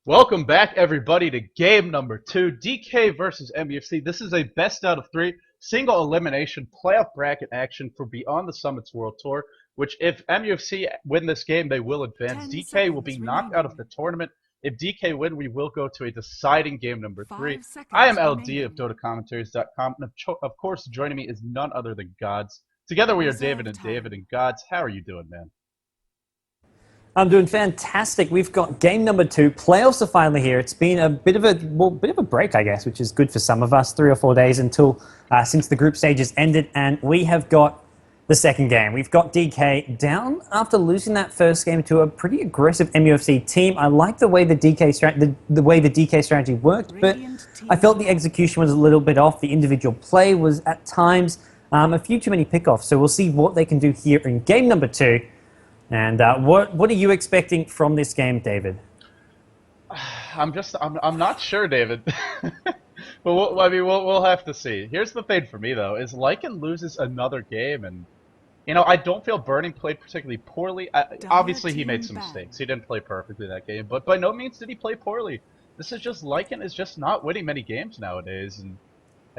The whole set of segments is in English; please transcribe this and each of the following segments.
Welcome back, everybody, to game number 2, DK versus MUFC. This is a best out of 3 single elimination playoff bracket action for Beyond the Summits World Tour, which if MUFC win this game, they will advance. DK will be knocked out of the tournament. If DK win, we will go to a deciding game number 3. I am LD of dotacommentaries.com, and of course, joining me is none other than GoDz. Together we are David and David, and GoDz, how are you doing, man? I'm doing fantastic. We've got game number 2. Playoffs are finally here. It's been a bit of a break, I guess, which is good for some of us. 3 or 4 days until since the group stages ended, and we have got the second game. We've got DK down after losing that first game to a pretty aggressive MUFC team. I like the way the DK strategy worked, but I felt the execution was a little bit off. The individual play was at times a few too many pickoffs. So we'll see what they can do here in game number 2. And what are you expecting from this game, David? I'm not sure, David. But we'll have to see. Here's the thing for me though: is Lycan loses another game, and I don't feel Burning played particularly poorly. Obviously, he made some mistakes. He didn't play perfectly that game, but by no means did he play poorly. This is just Lycan is just not winning many games nowadays, and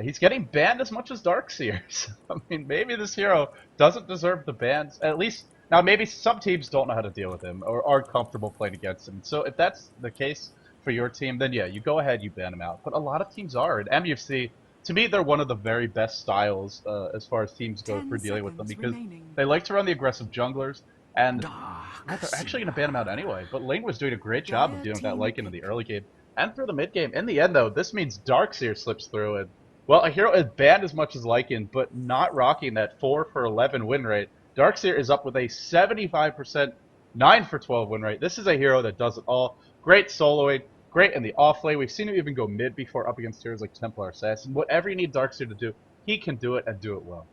he's getting banned as much as Darkseer. So, I mean, maybe this hero doesn't deserve the bans, at least. Now, maybe some teams don't know how to deal with him or aren't comfortable playing against him. So if that's the case for your team, then yeah, you go ahead, you ban him out. But a lot of teams are. And MUFC, to me, they're one of the very best styles as far as teams go for dealing with them, because they like to run the aggressive junglers. And they're actually going to ban him out anyway. But Ling was doing a great job of dealing with that Lycan in the early game and through the mid game. In the end, though, this means Darkseer slips through. And, well, a hero is banned as much as Lycan, but not rocking that 4 for 11 win rate. Darkseer is up with a 75%, 9 for 12 win rate. This is a hero that does it all. Great soloing, great in the off lane. We've seen him even go mid before up against heroes like Templar Assassin. Whatever you need Darkseer to do, he can do it and do it well.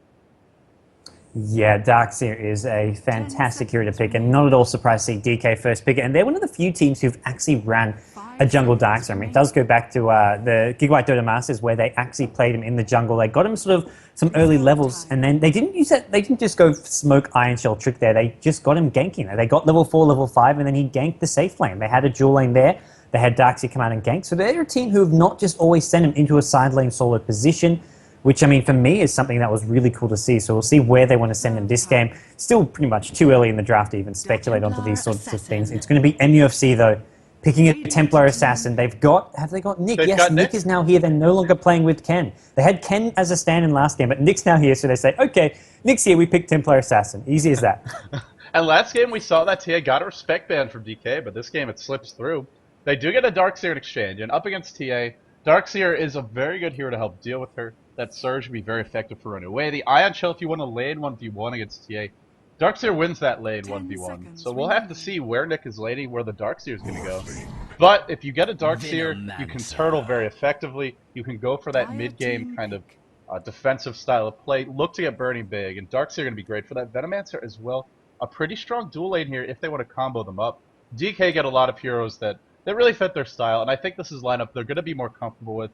Yeah, Darkseer is a fantastic hero to pick, and not at all surprised to see DK first pick it. And they're one of the few teams who've actually ran a jungle Darkseer. I mean, it does go back to the Gigabyte Dota Masters, where they actually played him in the jungle. They got him sort of some early levels, and then they didn't use that. They didn't just go smoke Iron Shell trick there. They just got him ganking. They got level 4, level 5, and then he ganked the safe lane. They had a dual lane there. They had Darkseer come out and gank. So they're a team who have not just always sent him into a side lane solo position, which, I mean, for me is something that was really cool to see. So we'll see where they want to send him this game. Still pretty much too early in the draft to even speculate onto these sorts of things. It's going to be MUFC, though, picking a Templar Assassin. Have they got Nick? Yes, Nick is now here. They're no longer playing with Ken. They had Ken as a stand-in last game, but Nick's now here, so they say, okay, Nick's here, we pick Templar Assassin. Easy as that. And last game we saw that TA got a respect ban from DK, but this game it slips through. They do get a Darkseer in exchange, and up against TA, Darkseer is a very good hero to help deal with her. That Surge would be very effective for running away. The Ion Shell, if you want to lane 1v1 against TA, Darkseer wins that lane 1v1. So we'll have to see where Nick is laning, where the Darkseer is going to go. But if you get a Darkseer, you can turtle very effectively. You can go for that mid-game kind of defensive style of play. Look to get Burning big, and Darkseer going to be great for that. Venomancer as well. A pretty strong dual lane here if they want to combo them up. DK get a lot of heroes that really fit their style, and I think this is lineup they're going to be more comfortable with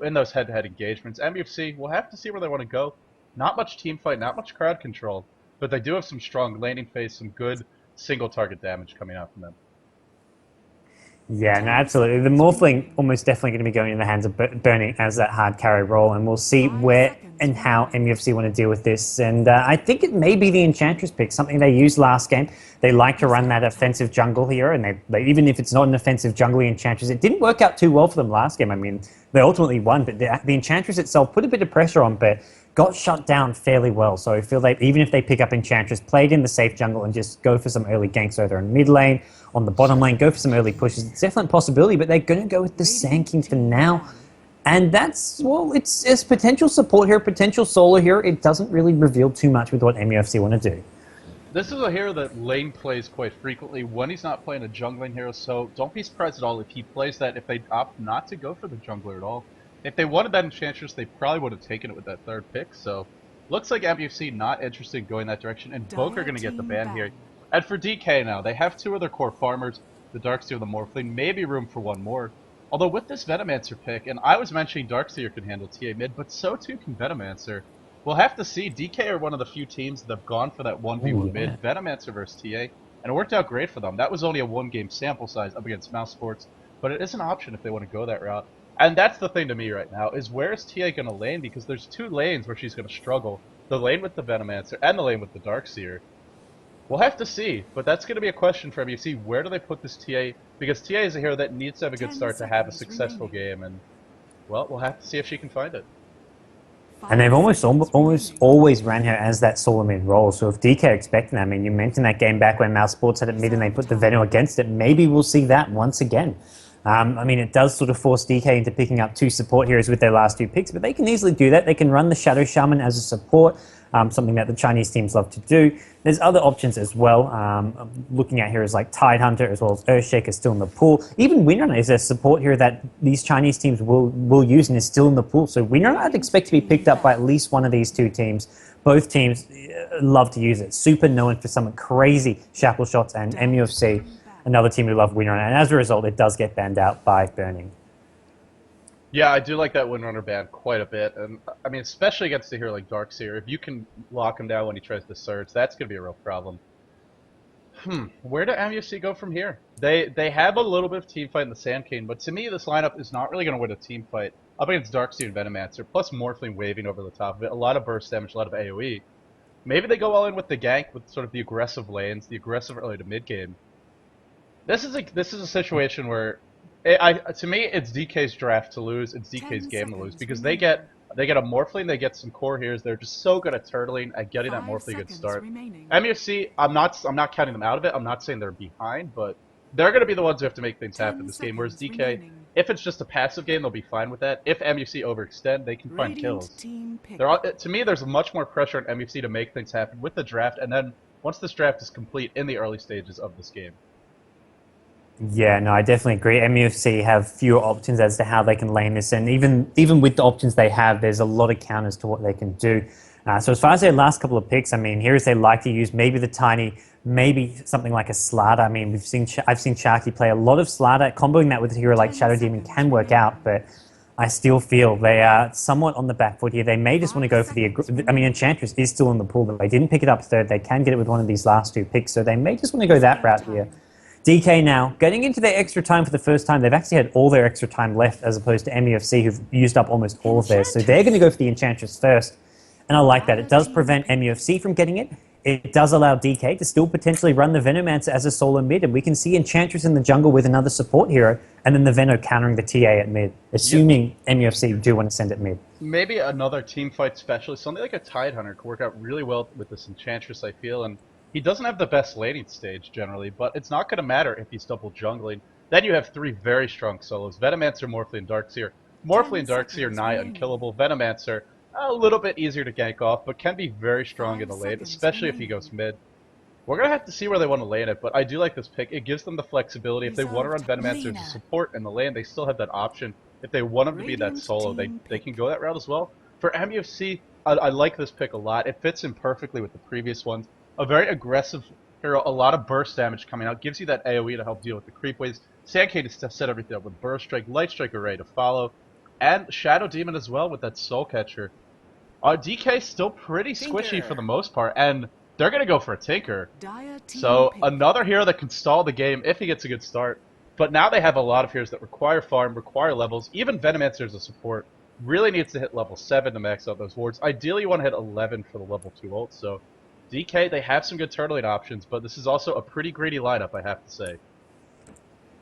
in those head-to-head engagements. MUFC, we'll have to see where they want to go. Not much team fight, not much crowd control, but they do have some strong laning phase, some good single target damage coming out from them. Yeah, no, absolutely. The Morphling almost definitely going to be going in the hands of Burning as that hard carry role, and we'll see where and how MUFC want to deal with this. And I think it may be the Enchantress pick, something they used last game. They like to run that offensive jungle here, and they even if it's not an offensive jungle Enchantress, it didn't work out too well for them last game. I mean, they ultimately won, but the Enchantress itself put a bit of pressure on, but got shut down fairly well. So I feel like even if they pick up Enchantress, played in the safe jungle and just go for some early ganks either in mid lane, on the bottom lane, go for some early pushes, it's definitely a possibility, but they're going to go with the Sand King for now. And that's, well, it's potential support here, potential solo here. It doesn't really reveal too much with what MUFC want to do. This is a hero that lane plays quite frequently when he's not playing a jungling hero, so don't be surprised at all if he plays that, if they opt not to go for the jungler at all. If they wanted that Enchantress, they probably would have taken it with that third pick, so looks like MUFC not interested in going that direction, and Boke are going to get the ban here. And for DK now, they have 2 of their core farmers, the Darkseer and the Morphling, maybe room for 1 more. Although with this Venomancer pick, and I was mentioning Darkseer can handle TA mid, but so too can Venomancer. We'll have to see. DK are one of the few teams that have gone for that 1v1 mid, Venomancer versus TA, and it worked out great for them. That was only a 1-game sample size up against Mouse Sports. but it is an option if they want to go that route. And that's the thing to me right now, is where is TA going to lane? Because there's 2 lanes where she's going to struggle. The lane with the Venomancer and the lane with the Darkseer. We'll have to see, but that's going to be a question for MUFC. Where do they put this TA? Because TA is a hero that needs to have a good start to have a successful game, and, well, we'll have to see if she can find it. And they've almost always ran her as that solo mid role. So if DK are expecting that, I mean, you mentioned that game back when Mouse Sports had it mid and they put the Veno against it. Maybe we'll see that once again. I mean, it does sort of force DK into picking up 2 support heroes with their last 2 picks, but they can easily do that. They can run the Shadow Shaman as a support, something that the Chinese teams love to do. There's other options as well. Looking at heroes like Tidehunter as well as Earthshaker still in the pool. Even Windrunner is a support hero that these Chinese teams will use and is still in the pool. So Windrunner I'd expect to be picked up by at least one of these 2 teams. Both teams love to use it. Super known for some crazy shackle shots, and MUFC, another team who love Windrunner. And as a result, it does get banned out by Burning. Yeah, I do like that Windrunner ban quite a bit, and I mean, especially against a hero like Darkseer. If you can lock him down when he tries to surge, that's going to be a real problem. Where do MUFC go from here? They have a little bit of team fight in the Sand King, but to me, this lineup is not really going to win a team fight up against Darkseer and Venomancer, plus Morphling waving over the top of it, a lot of burst damage, a lot of AoE. Maybe they go all in with the gank, with sort of the aggressive lanes, the aggressive early to mid game. This is a situation where, to me, it's DK's draft to lose. It's DK's game to lose because they get a Morphling, they get some core heroes. They're just so good at turtling, at getting that Morphling good start. MUFC, I'm not counting them out of it. I'm not saying they're behind, but they're going to be the ones who have to make things happen in this game. Whereas DK, if it's just a passive game, they'll be fine with that. If MUFC overextend, they can find kills. To me, there's much more pressure on MUFC to make things happen with the draft, and then once this draft is complete in the early stages of this game. Yeah, no, I definitely agree. MUFC have fewer options as to how they can lane this, and even with the options they have, there's a lot of counters to what they can do. So as far as their last couple of picks, I mean, heroes they like to use, maybe the Tiny, maybe something like a Slardar. I mean, I've seen Sharky play a lot of Slardar. Comboing that with a hero like Shadow Demon can work out, but I still feel they are somewhat on the back foot here. They may just want to go for I mean, Enchantress is still in the pool, but they didn't pick it up third. They can get it with one of these last 2 picks, so they may just want to go that route here. DK now, getting into their extra time for the first time. They've actually had all their extra time left as opposed to MUFC who've used up almost all of theirs. So they're going to go for the Enchantress first. And I like that. It does prevent MUFC from getting it. It does allow DK to still potentially run the Venomancer as a solo mid. And we can see Enchantress in the jungle with another support hero. And then the Veno countering the TA at mid. Assuming MUFC do want to send it mid. Maybe another team fight specialist. Something like a Tidehunter could work out really well with this Enchantress, I feel. And he doesn't have the best laning stage, generally, but it's not going to matter if he's double jungling. Then you have 3 very strong solos. Venomancer, Morphling, Darkseer. Morphling, Darkseer, nigh unkillable. Venomancer, a little bit easier to gank off, but can be very strong in the lane, especially if he goes mid. We're going to have to see where they want to lane it, but I do like this pick. It gives them the flexibility. If they want to run Venomancer as a support in the lane, they still have that option. If they want him to be that solo, they can go that route as well. For MUFC, I like this pick a lot. It fits in perfectly with the previous ones. A very aggressive hero, a lot of burst damage coming out, gives you that AoE to help deal with the creep waves. Sand King to set everything up with Burst Strike, Light Strike Array to follow, and Shadow Demon as well with that Soul Catcher. DK still pretty squishy for the most part, and they're going to go for a Tinker. So another hero that can stall the game if he gets a good start. But now they have a lot of heroes that require farm, require levels. Even Venomancer as a support really needs to hit level 7 to max out those wards. Ideally, you want to hit 11 for the level 2 ult, so DK, they have some good turtling options, but this is also a pretty greedy lineup, I have to say.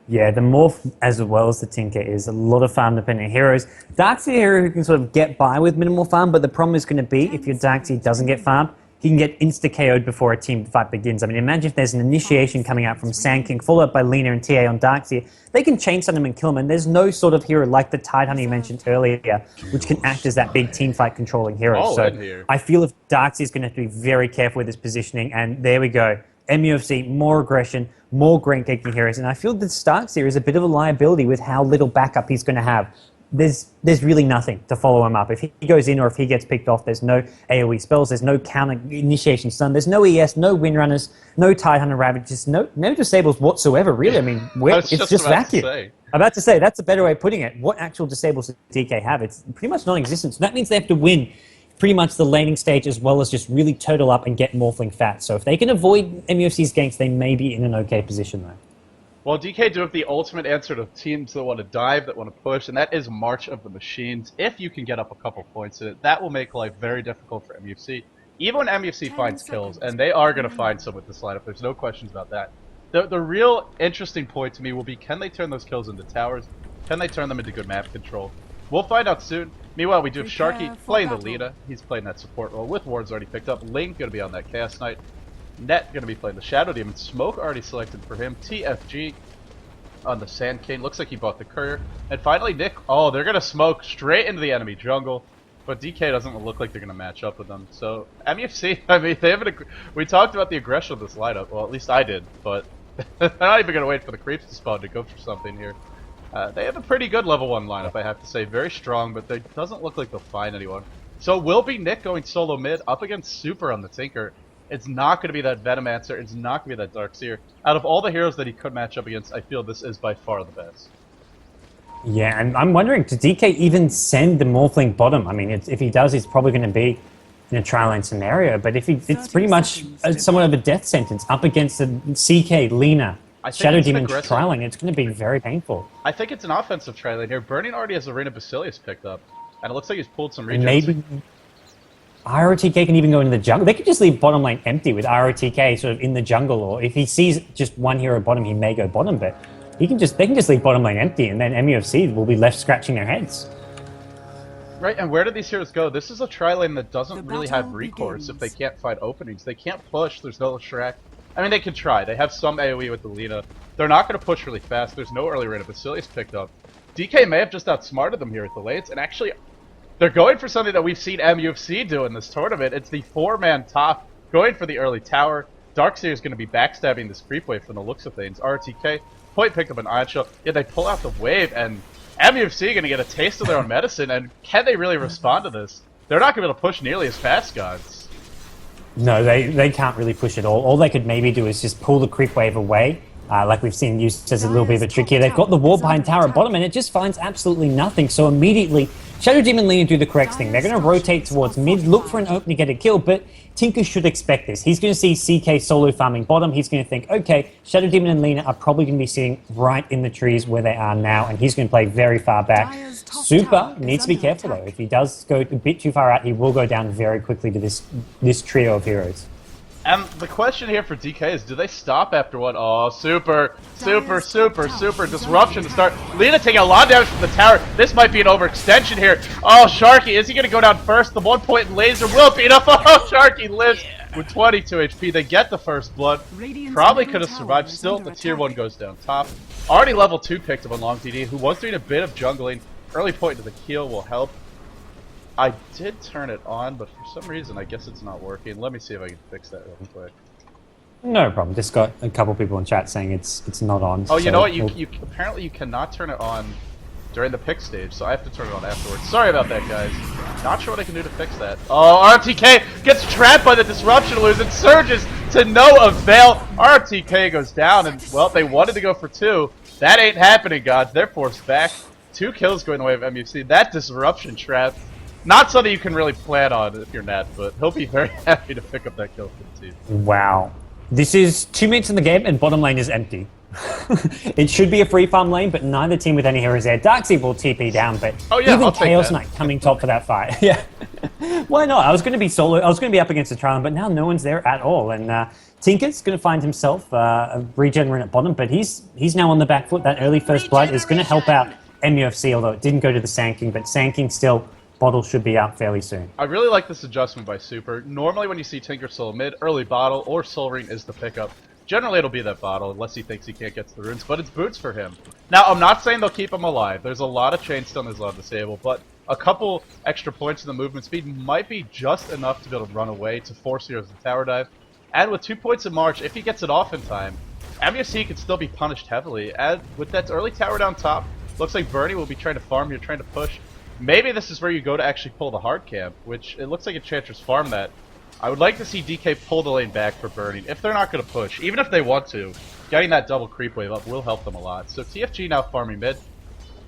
Yeah, the Morph as well as the Tinker is a lot of farm-dependent heroes. Darkseer hero who can sort of get by with minimal farm, but the problem is going to be if your Darkseer doesn't get farmed, he can get insta-KO'd before a team fight begins. I mean, imagine if there's an initiation coming out from Sand King, followed up by Lina and TA on Darkseer. They can chain stun him and kill him, and there's no sort of hero like the Tidehunter you mentioned earlier, which can act as that big team fight controlling hero. So I feel if Darkseer is going to have to be very careful with his positioning, and there we go. MUFC, more aggression, more ganking heroes, and I feel that Darkseer is a bit of a liability with how little backup he's going to have. There's really nothing to follow him up. If he goes in or if he gets picked off, there's no AoE spells, there's no counter initiation stun, there's no ES, no Windrunners, no Tidehunter Ravage, just no disables whatsoever, really. I mean, it's just vacuum. I'm about to say, that's a better way of putting it. What actual disables does DK have? It's pretty much non-existent. So that means they have to win pretty much the laning stage as well as just really total up and get Morphling fat. So if they can avoid MUFC's ganks, they may be in an okay position though. Well, DK do have the ultimate answer to teams that want to dive, that want to push, and that is March of the Machines. If you can get up a couple points in it, that will make life very difficult for MUFC. Even when MUFC finds kills, and they are going to find some with this lineup, there's no questions about that. The real interesting point to me will be, can they turn those kills into towers? Can they turn them into good map control? We'll find out soon. Meanwhile, we do have Sharky playing the Lita. He's playing that support role with wards already picked up. Ling going to be on that Chaos Knight. Net going to be playing the Shadow Demon. Smoke already selected for him. TFG on the Sand King. Looks like he bought the Courier. And finally, Nick. Oh, they're going to smoke straight into the enemy jungle. But DK doesn't look like they're going to match up with them. So, MUFC, I mean, they haven't. We talked about the aggression of this lineup. Well, at least I did. But they're not even going to wait for the creeps to spawn to go for something here. They have a pretty good level 1 lineup, I have to say. Very strong, but it doesn't look like they'll find anyone. So, will be Nick going solo mid up against Super on the Tinker. It's not going to be that Venomancer. It's not going to be that Darkseer. Out of all the heroes that he could match up against, I feel this is by far the best. Yeah, and I'm wondering, did DK even send the Morphling bottom? I mean, if he does, he's probably going to be in a trial lane scenario. But if it's pretty much somewhat of a death sentence up against the CK, Lina, Shadow Demon trial lane. It's going to be very painful. I think it's an offensive trial lane here. Burning already has Arena Basilius picked up. And it looks like he's pulled some regions. Maybe ROTK can even go into the jungle. They could just leave bottom lane empty with ROTK sort of in the jungle, or if he sees just one hero bottom, he may go bottom, but they can just leave bottom lane empty, and then MUFC will be left scratching their heads. Right, and where do these heroes go? This is a tri lane that doesn't really have recourse if they can't find openings. They can't push, there's no Shrek. I mean, they can try. They have some AoE with the Lina. They're not going to push really fast. There's no early Arena Basilius picked up. DK may have just outsmarted them here at the lanes, and actually, they're going for something that we've seen MUFC do in this tournament. It's the 4-man top, going for the early tower. Darkseer is going to be backstabbing this creep wave from the looks of things. RTK, point picked up an Ion Shell. Yeah, they pull out the wave, and MUFC going to get a taste of their own medicine, and can they really respond to this? They're not going to be able to push nearly as fast, gods. No, they can't really push at all. All they could maybe do is just pull the creep wave away, like we've seen used as a little bit of a trick here. They've got the wall behind tower at bottom, and it just finds absolutely nothing. So immediately, Shadow Demon Lina do the correct thing. They're going to rotate towards mid, look for an opening to get a kill, but Tinker should expect this. He's going to see CK solo farming bottom. He's going to think, okay, Shadow Demon and Lina are probably going to be sitting right in the trees where they are now, and he's going to play very far back. Super needs to be careful, though. If he does go a bit too far out, he will go down very quickly to this trio of heroes. And the question here for DK is, do they stop after one? Oh, super disruption to start. Lina taking a lot of damage from the tower. This might be an overextension here. Oh, Sharky, is he going to go down first? The 1-point laser will be enough. Oh, Sharky lives with 22 HP. They get the first blood. Probably could have survived. Still, the tier 1 goes down top. Already level 2 picked up on longdd, who was doing a bit of jungling. Early point to the heal will help. I did turn it on, but for some reason, I guess it's not working. Let me see if I can fix that real quick. No problem. Just got a couple people in chat saying it's not on. Oh, you know what? You apparently you cannot turn it on during the pick stage, so I have to turn it on afterwards. Sorry about that, guys. Not sure what I can do to fix that. Oh, RTK gets trapped by the disruption illusion. Surges to no avail. RTK goes down, and well, they wanted to go for 2. That ain't happening, gods. They're forced back. 2 kills going away of MUFC. That disruption trap. Not something you can really plan on if you're Nat, but he'll be very happy to pick up that kill for the team. Wow. This is 2 minutes in the game and bottom lane is empty. It should be a free farm lane, but neither team with any heroes there. Darkseer will TP down, but even Chaos Knight coming top for that fight. Yeah. Why not? I was going to be solo. I was going to be up against the Trial, but now no one's there at all. And Tinker's going to find himself a regen rune at bottom, but he's now on the back foot. That early first blood is going to help out MUFC, although it didn't go to the Sand King, but Sand King still... Bottle should be out fairly soon. I really like this adjustment by Super. Normally when you see Tinker solo mid, early bottle or soul ring is the pickup. Generally it'll be that bottle unless he thinks he can't get to the runes, but it's boots for him. Now I'm not saying they'll keep him alive. There's a lot of chainstone that's on disable, but a couple extra points in the movement speed might be just enough to be able to run away to force heroes to tower dive. And with 2 points in March, if he gets it off in time, MUFC could still be punished heavily. And with that early tower down top, looks like Bernie will be trying to farm here, trying to push. Maybe this is where you go to actually pull the hard camp, which it looks like Enchantress farm that. I would like to see DK pull the lane back for burning, if they're not going to push. Even if they want to, getting that double creep wave up will help them a lot. So TFG now farming mid.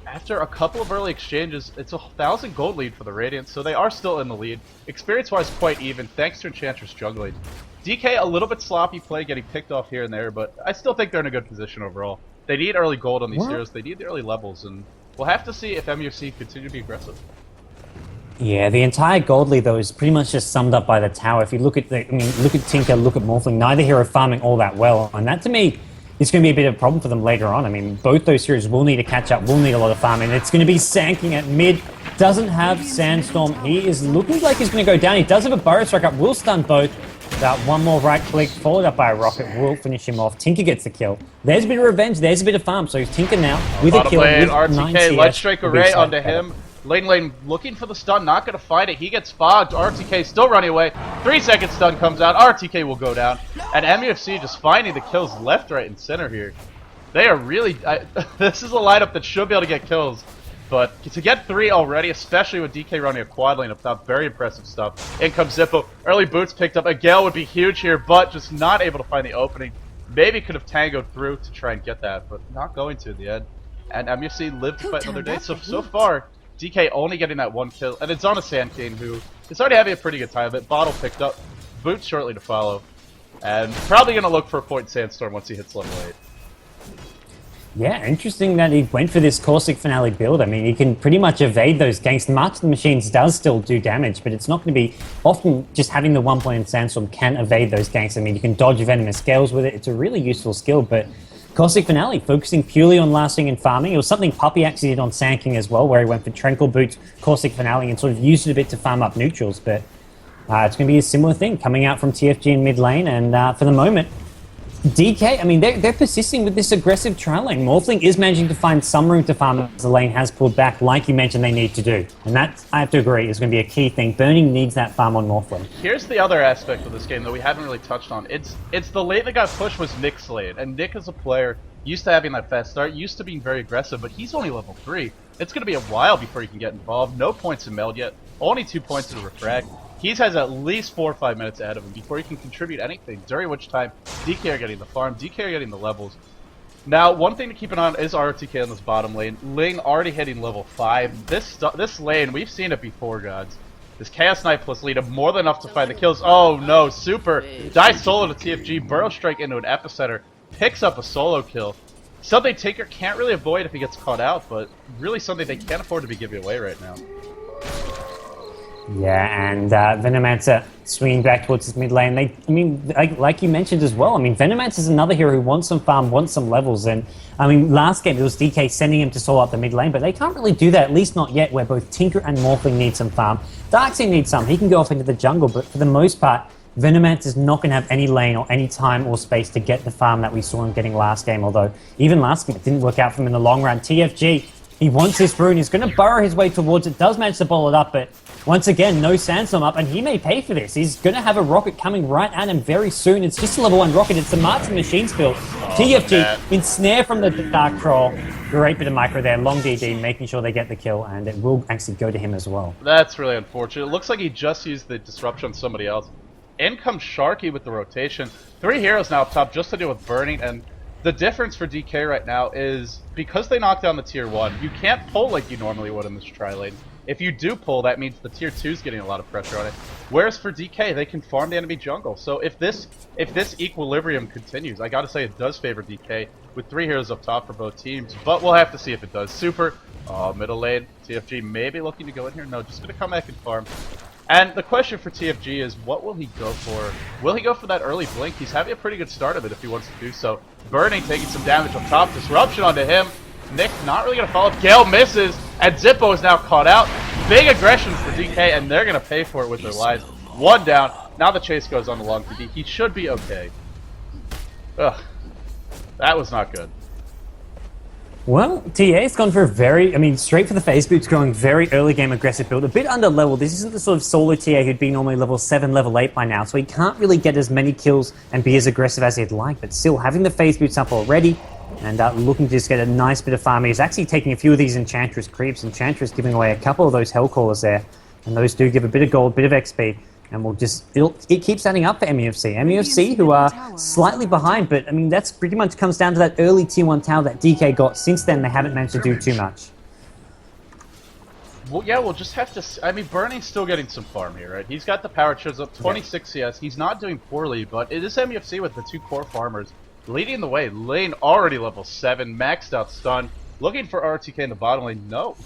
After a couple of early exchanges, it's 1,000 gold lead for the Radiant, so they are still in the lead. Experience-wise, quite even, thanks to Enchantress jungling. DK a little bit sloppy play, getting picked off here and there, but I still think they're in a good position overall. They need early gold on these What? heroes. They need the early levels, and we'll have to see if MUFC continue to be aggressive. Yeah, the entire gold lead though is pretty much just summed up by the tower. If you look at look at Tinker, look at Morphling, neither hero farming all that well, and that to me is going to be a bit of a problem for them later on. I mean, both those heroes will need to catch up, will need a lot of farming. It's going to be Sanking at mid. Doesn't have Sandstorm. He is looking like he's going to go down. He does have a Burrow Strike up, will stun both. That one more right click, followed up by a rocket, will finish him off. Tinker gets the kill. There's a bit of revenge, there's a bit of farm. So Tinker now with a kill. With RTK, Light Strike Array onto him. Lane looking for the stun, not going to find it. He gets fogged. RTK still running away. 3-second stun comes out. RTK will go down. And MUFC just finding the kills left, right, and center here. They are really... this is a lineup that should be able to get kills. But to get 3 already, especially with DK running a quad lane up top, very impressive stuff. In comes Zippo. Early boots picked up. A Gale would be huge here, but just not able to find the opening. Maybe could have tangoed through to try and get that, but not going to in the end. And MUFC lived to fight another day. So far, DK only getting that 1 kill. And it's on a Sand King who is already having a pretty good time of it. Bottle picked up. Boots shortly to follow. And probably going to look for a point Sandstorm once he hits level 8. Yeah, interesting that he went for this Caustic Finale build. I mean, he can pretty much evade those ganks. March of the Machines does still do damage, but it's not going to be... Often, just having the 1 point in Sandstorm can evade those ganks. I mean, you can dodge Venomous Scales with it. It's a really useful skill, but Caustic Finale, focusing purely on lasting and farming. It was something Puppy actually did on Sand King as well, where he went for Tranquil Boots, Caustic Finale, and sort of used it a bit to farm up neutrals, but it's going to be a similar thing coming out from TFG in mid lane, and for the moment, DK, I mean, they're persisting with this aggressive trial lane. Morphling is managing to find some room to farm as the lane has pulled back, like you mentioned they need to do. And that, I have to agree, is going to be a key thing. Burning needs that farm on Morphling. Here's the other aspect of this game that we haven't really touched on. It's the lane that got pushed was Nick's lane. And Nick as a player, used to having that fast start, used to being very aggressive, but he's only level 3. It's going to be a while before he can get involved. No points in Meld yet. Only 2 points in Refract. He has at least 4 or 5 minutes ahead of him before he can contribute anything, during which time DK are getting the farm, DK are getting the levels. Now, one thing to keep an eye on is RTK on this bottom lane. Ling already hitting level 5. This lane, we've seen it before, gods. This Chaos Knight plus Lita, more than enough to find the kills. Oh no, Super dies solo to TFG, Burrow Strike into an Epicenter, picks up a solo kill. Something Tinker can't really avoid if he gets caught out, but really something they can't afford to be giving away right now. Yeah, and Venomancer swinging back towards his mid lane. I mean, like you mentioned as well, I mean, Venomancer is another hero who wants some farm, wants some levels, and I mean, last game it was DK sending him to solo up the mid lane, but they can't really do that, at least not yet, where both Tinker and Morphling need some farm. Darkseid needs some, he can go off into the jungle, but for the most part, Venomancer is not going to have any lane or any time or space to get the farm that we saw him getting last game, although even last game it didn't work out for him in the long run. TFG, he wants this rune, he's going to burrow his way towards it, does manage to ball it up, but once again, no Sandstorm up, and he may pay for this. He's going to have a rocket coming right at him very soon. It's just a level 1 rocket. It's the Martin Machines build. TFG, ensnare from the Dark Troll. Great bit of micro there. longdd making sure they get the kill, and it will actually go to him as well. That's really unfortunate. It looks like he just used the disruption on somebody else. In comes Sharky with the rotation. 3 heroes now up top just to deal with burning, and the difference for DK right now is because they knocked down the tier 1, you can't pull like you normally would in this tri-lane. If you do pull, that means the tier 2 is getting a lot of pressure on it. Whereas for DK, they can farm the enemy jungle. So if this equilibrium continues, I gotta say it does favor DK with 3 heroes up top for both teams. But we'll have to see if it does. Super, middle lane, TFG maybe looking to go in here. No, just gonna come back and farm. And the question for TFG is, what will he go for? Will he go for that early blink? He's having a pretty good start of it if he wants to do so. Burning, taking some damage up top. Disruption onto him. Nick not really going to follow. Gale misses, and Zippo is now caught out. Big aggression for DK, and they're going to pay for it with their lives. 1 down. Now the chase goes on to longdd. He should be okay. Ugh. That was not good. Well, TA's gone for a straight for the phase boots, going very early game aggressive build. A bit under level. This isn't the sort of solo TA who'd be normally level 7, level 8 by now, so he can't really get as many kills and be as aggressive as he'd like, but still having the phase boots up already, and looking to just get a nice bit of farming. He's actually taking a few of these Enchantress creeps. Enchantress giving away a couple of those Hellcallers there, and those do give a bit of gold, bit of XP, and it keeps adding up for MUFC. MUFC, who are slightly behind, but I mean, that's pretty much comes down to that early tier 1 tower that DK got. Since then, they haven't managed to do too much. Well, yeah, we'll just have to... I mean, Burning's still getting some farm here, right? He's got the power chips up, 26 CS. He's not doing poorly, but it is MUFC with the 2 core farmers. Leading the way, Lane already level 7, maxed out stun. Looking for RTK in the bottom lane. No.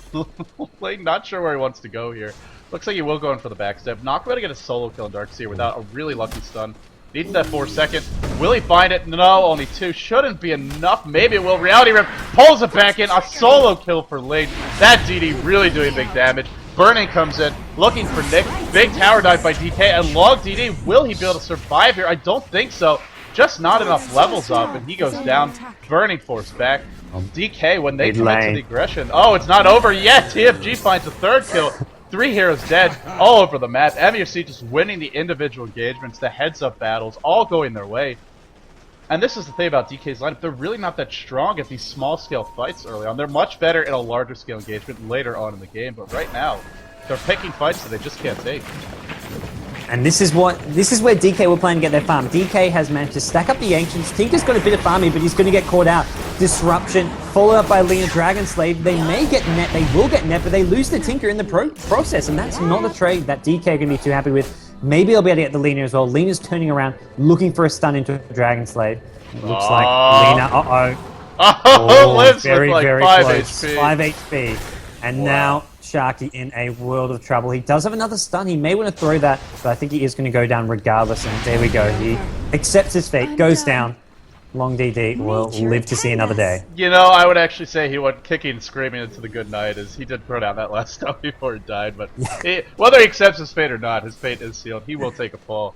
Lane not sure where he wants to go here. Looks like he will go in for the backstep. Not going to get a solo kill in Darkseer without a really lucky stun. Needs that 4-second. Will he find it? No, only 2. Shouldn't be enough. Maybe it will. Reality Rip pulls it back in. A solo kill for Lane. That DD really doing big damage. Burning comes in, looking for Nick. Big tower dive by DK, and longdd. Will he be able to survive here? I don't think so. Just not enough levels up, and he goes down. Burning force back. DK, when they commit to the aggression. Oh, it's not over yet. TFG finds a 3rd kill. 3 heroes dead, all over the map. MUFC just winning the individual engagements, the heads-up battles, all going their way. And this is the thing about DK's lineup. They're really not that strong at these small-scale fights early on. They're much better in a larger-scale engagement later on in the game. But right now, they're picking fights that they just can't take. And this is where DK were planning to get their farm. DK has managed to stack up the Ancients. Tinker's got a bit of farming, but he's going to get caught out. Disruption, followed up by Lena Dragon Slave. They may get net, they will get net, but they lose the Tinker in the process, and that's not a trade that DK are going to be too happy with. Maybe they'll be able to get the Lena as well. Lena's turning around, looking for a stun into a Dragon Slave. Looks like Lena, Oh, lives very, with like very 5 close. HP. 5 HP. And now Sharky in a world of trouble. He does have another stun. He may want to throw that, but I think he is going to go down regardless. And there we go. He accepts his fate, goes down. longdd will live to see another day. You know, I would actually say he went kicking and screaming into the good night, as he did throw down that last stun before he died. But whether he accepts his fate or not, his fate is sealed. He will take a fall.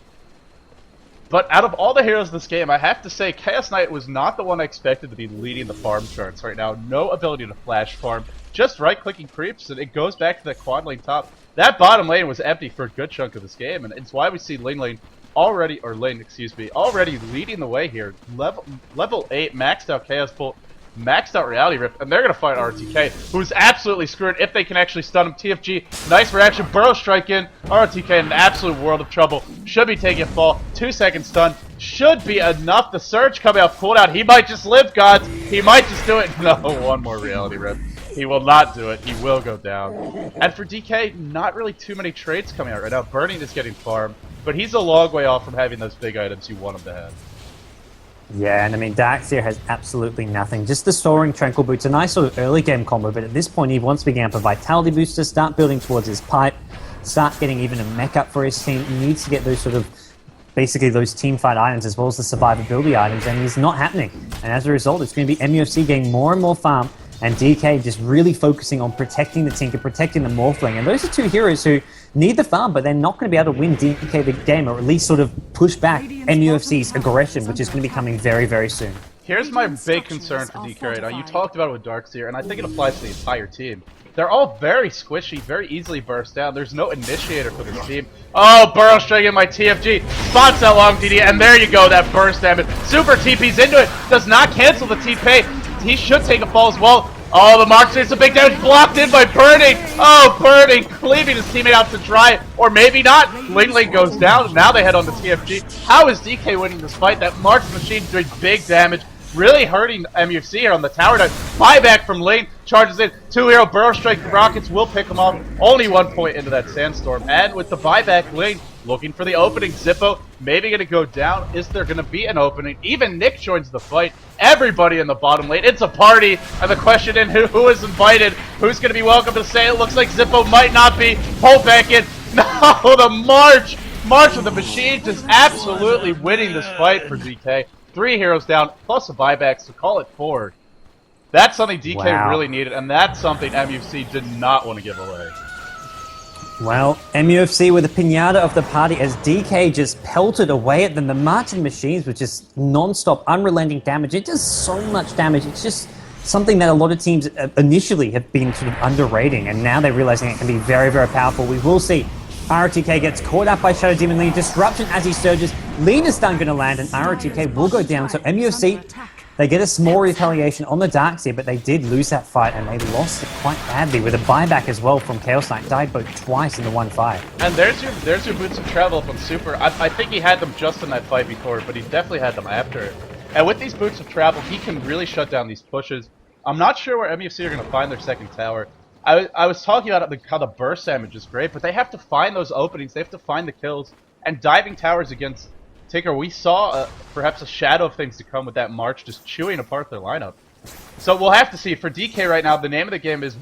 But out of all the heroes in this game, I have to say Chaos Knight was not the one I expected to be leading the farm charts right now. No ability to flash farm, just right-clicking creeps, and it goes back to that quad lane top. That bottom lane was empty for a good chunk of this game, and it's why we see Lane already leading the way here. Level 8, maxed out Chaos Bolt, maxed out Reality Rift, and they're going to fight RTK, who's absolutely screwed if they can actually stun him. TFG, nice reaction, Burrow strike in. RTK in an absolute world of trouble. Should be taking a fall. 2-second stun. Should be enough. The surge coming out, pulled out. He might just live, gods. He might just do it. No, one more Reality Rift. He will not do it. He will go down. And for DK, not really too many trades coming out right now. Burning is getting farmed, but he's a long way off from having those big items you want him to have. Yeah, and I mean, Darkseer has absolutely nothing. Just the Soaring Tranquil Boots, a nice sort of early game combo, but at this point he wants to begin up a Vitality Booster, start building towards his pipe, start getting even a mech up for his team. He needs to get those sort of, basically those team fight items as well as the survivability items, and it's not happening. And as a result, it's going to be MUFC getting more and more farm, and DK just really focusing on protecting the Tinker, protecting the Morphling. And those are two heroes who need the farm, but they're not going to be able to win DK the game, or at least sort of push back MUFC's aggression, which is going to be coming very, very soon. Here's my big concern for DK right now. You talked about it with Darkseer, and I think it applies to the entire team. They're all very squishy, very easily burst down. There's no initiator for this team. Oh, Burrow striking my TFG. Spots that longdd, and there you go, that burst damage. Super TP's into it. Does not cancel the TP. He should take a fall as well. Oh, the Mark takes a big damage, blocked in by Burning. Oh, Burning, leaving his teammate out to dry. Or maybe not. Ling goes down. Now they head on to TFG. How is DK winning this fight? That Mark's machine doing big damage. Really hurting MUFC here on the tower dive. Buyback from Lane. Charges in. 2-hero Burrow strike. The Rockets will pick him off. Only 1 point into that sandstorm. And with the buyback, Lane looking for the opening. Zippo maybe going to go down. Is there going to be an opening? Even Nick joins the fight. Everybody in the bottom lane. It's a party. And the question in who is invited? Who's going to be welcome to say it? Looks like Zippo might not be. Pull back in. No, the March. March of the Machine just absolutely winning this fight for DK. 3 heroes down, plus a buyback, so call it 4. That's something DK really needed, and that's something MUFC did not want to give away. Well, MUFC were the pinata of the party as DK just pelted away at them. The Marching Machines with just non-stop, unrelenting damage. It does so much damage. It's just something that a lot of teams initially have been sort of underrating, and now they're realizing it can be very, very powerful. We will see RTK gets caught up by Shadow Demon Lee. Disruption as he surges. Lena's stun going to land, and RTK will go down. So MUFC, they get a small retaliation on the Darkseer, but they did lose that fight, and they lost it quite badly with a buyback as well from Chaos Knight. Died both twice in the one fight. And there's your boots of travel up on Super. I think he had them just in that fight before, but he definitely had them after it. And with these boots of travel, he can really shut down these pushes. I'm not sure where MUFC are going to find their second tower. I was talking about how the burst damage is great, but they have to find those openings. They have to find the kills. And diving towers against Tinker, we saw perhaps a shadow of things to come with that March just chewing apart their lineup. So we'll have to see. For DK right now, the name of the game is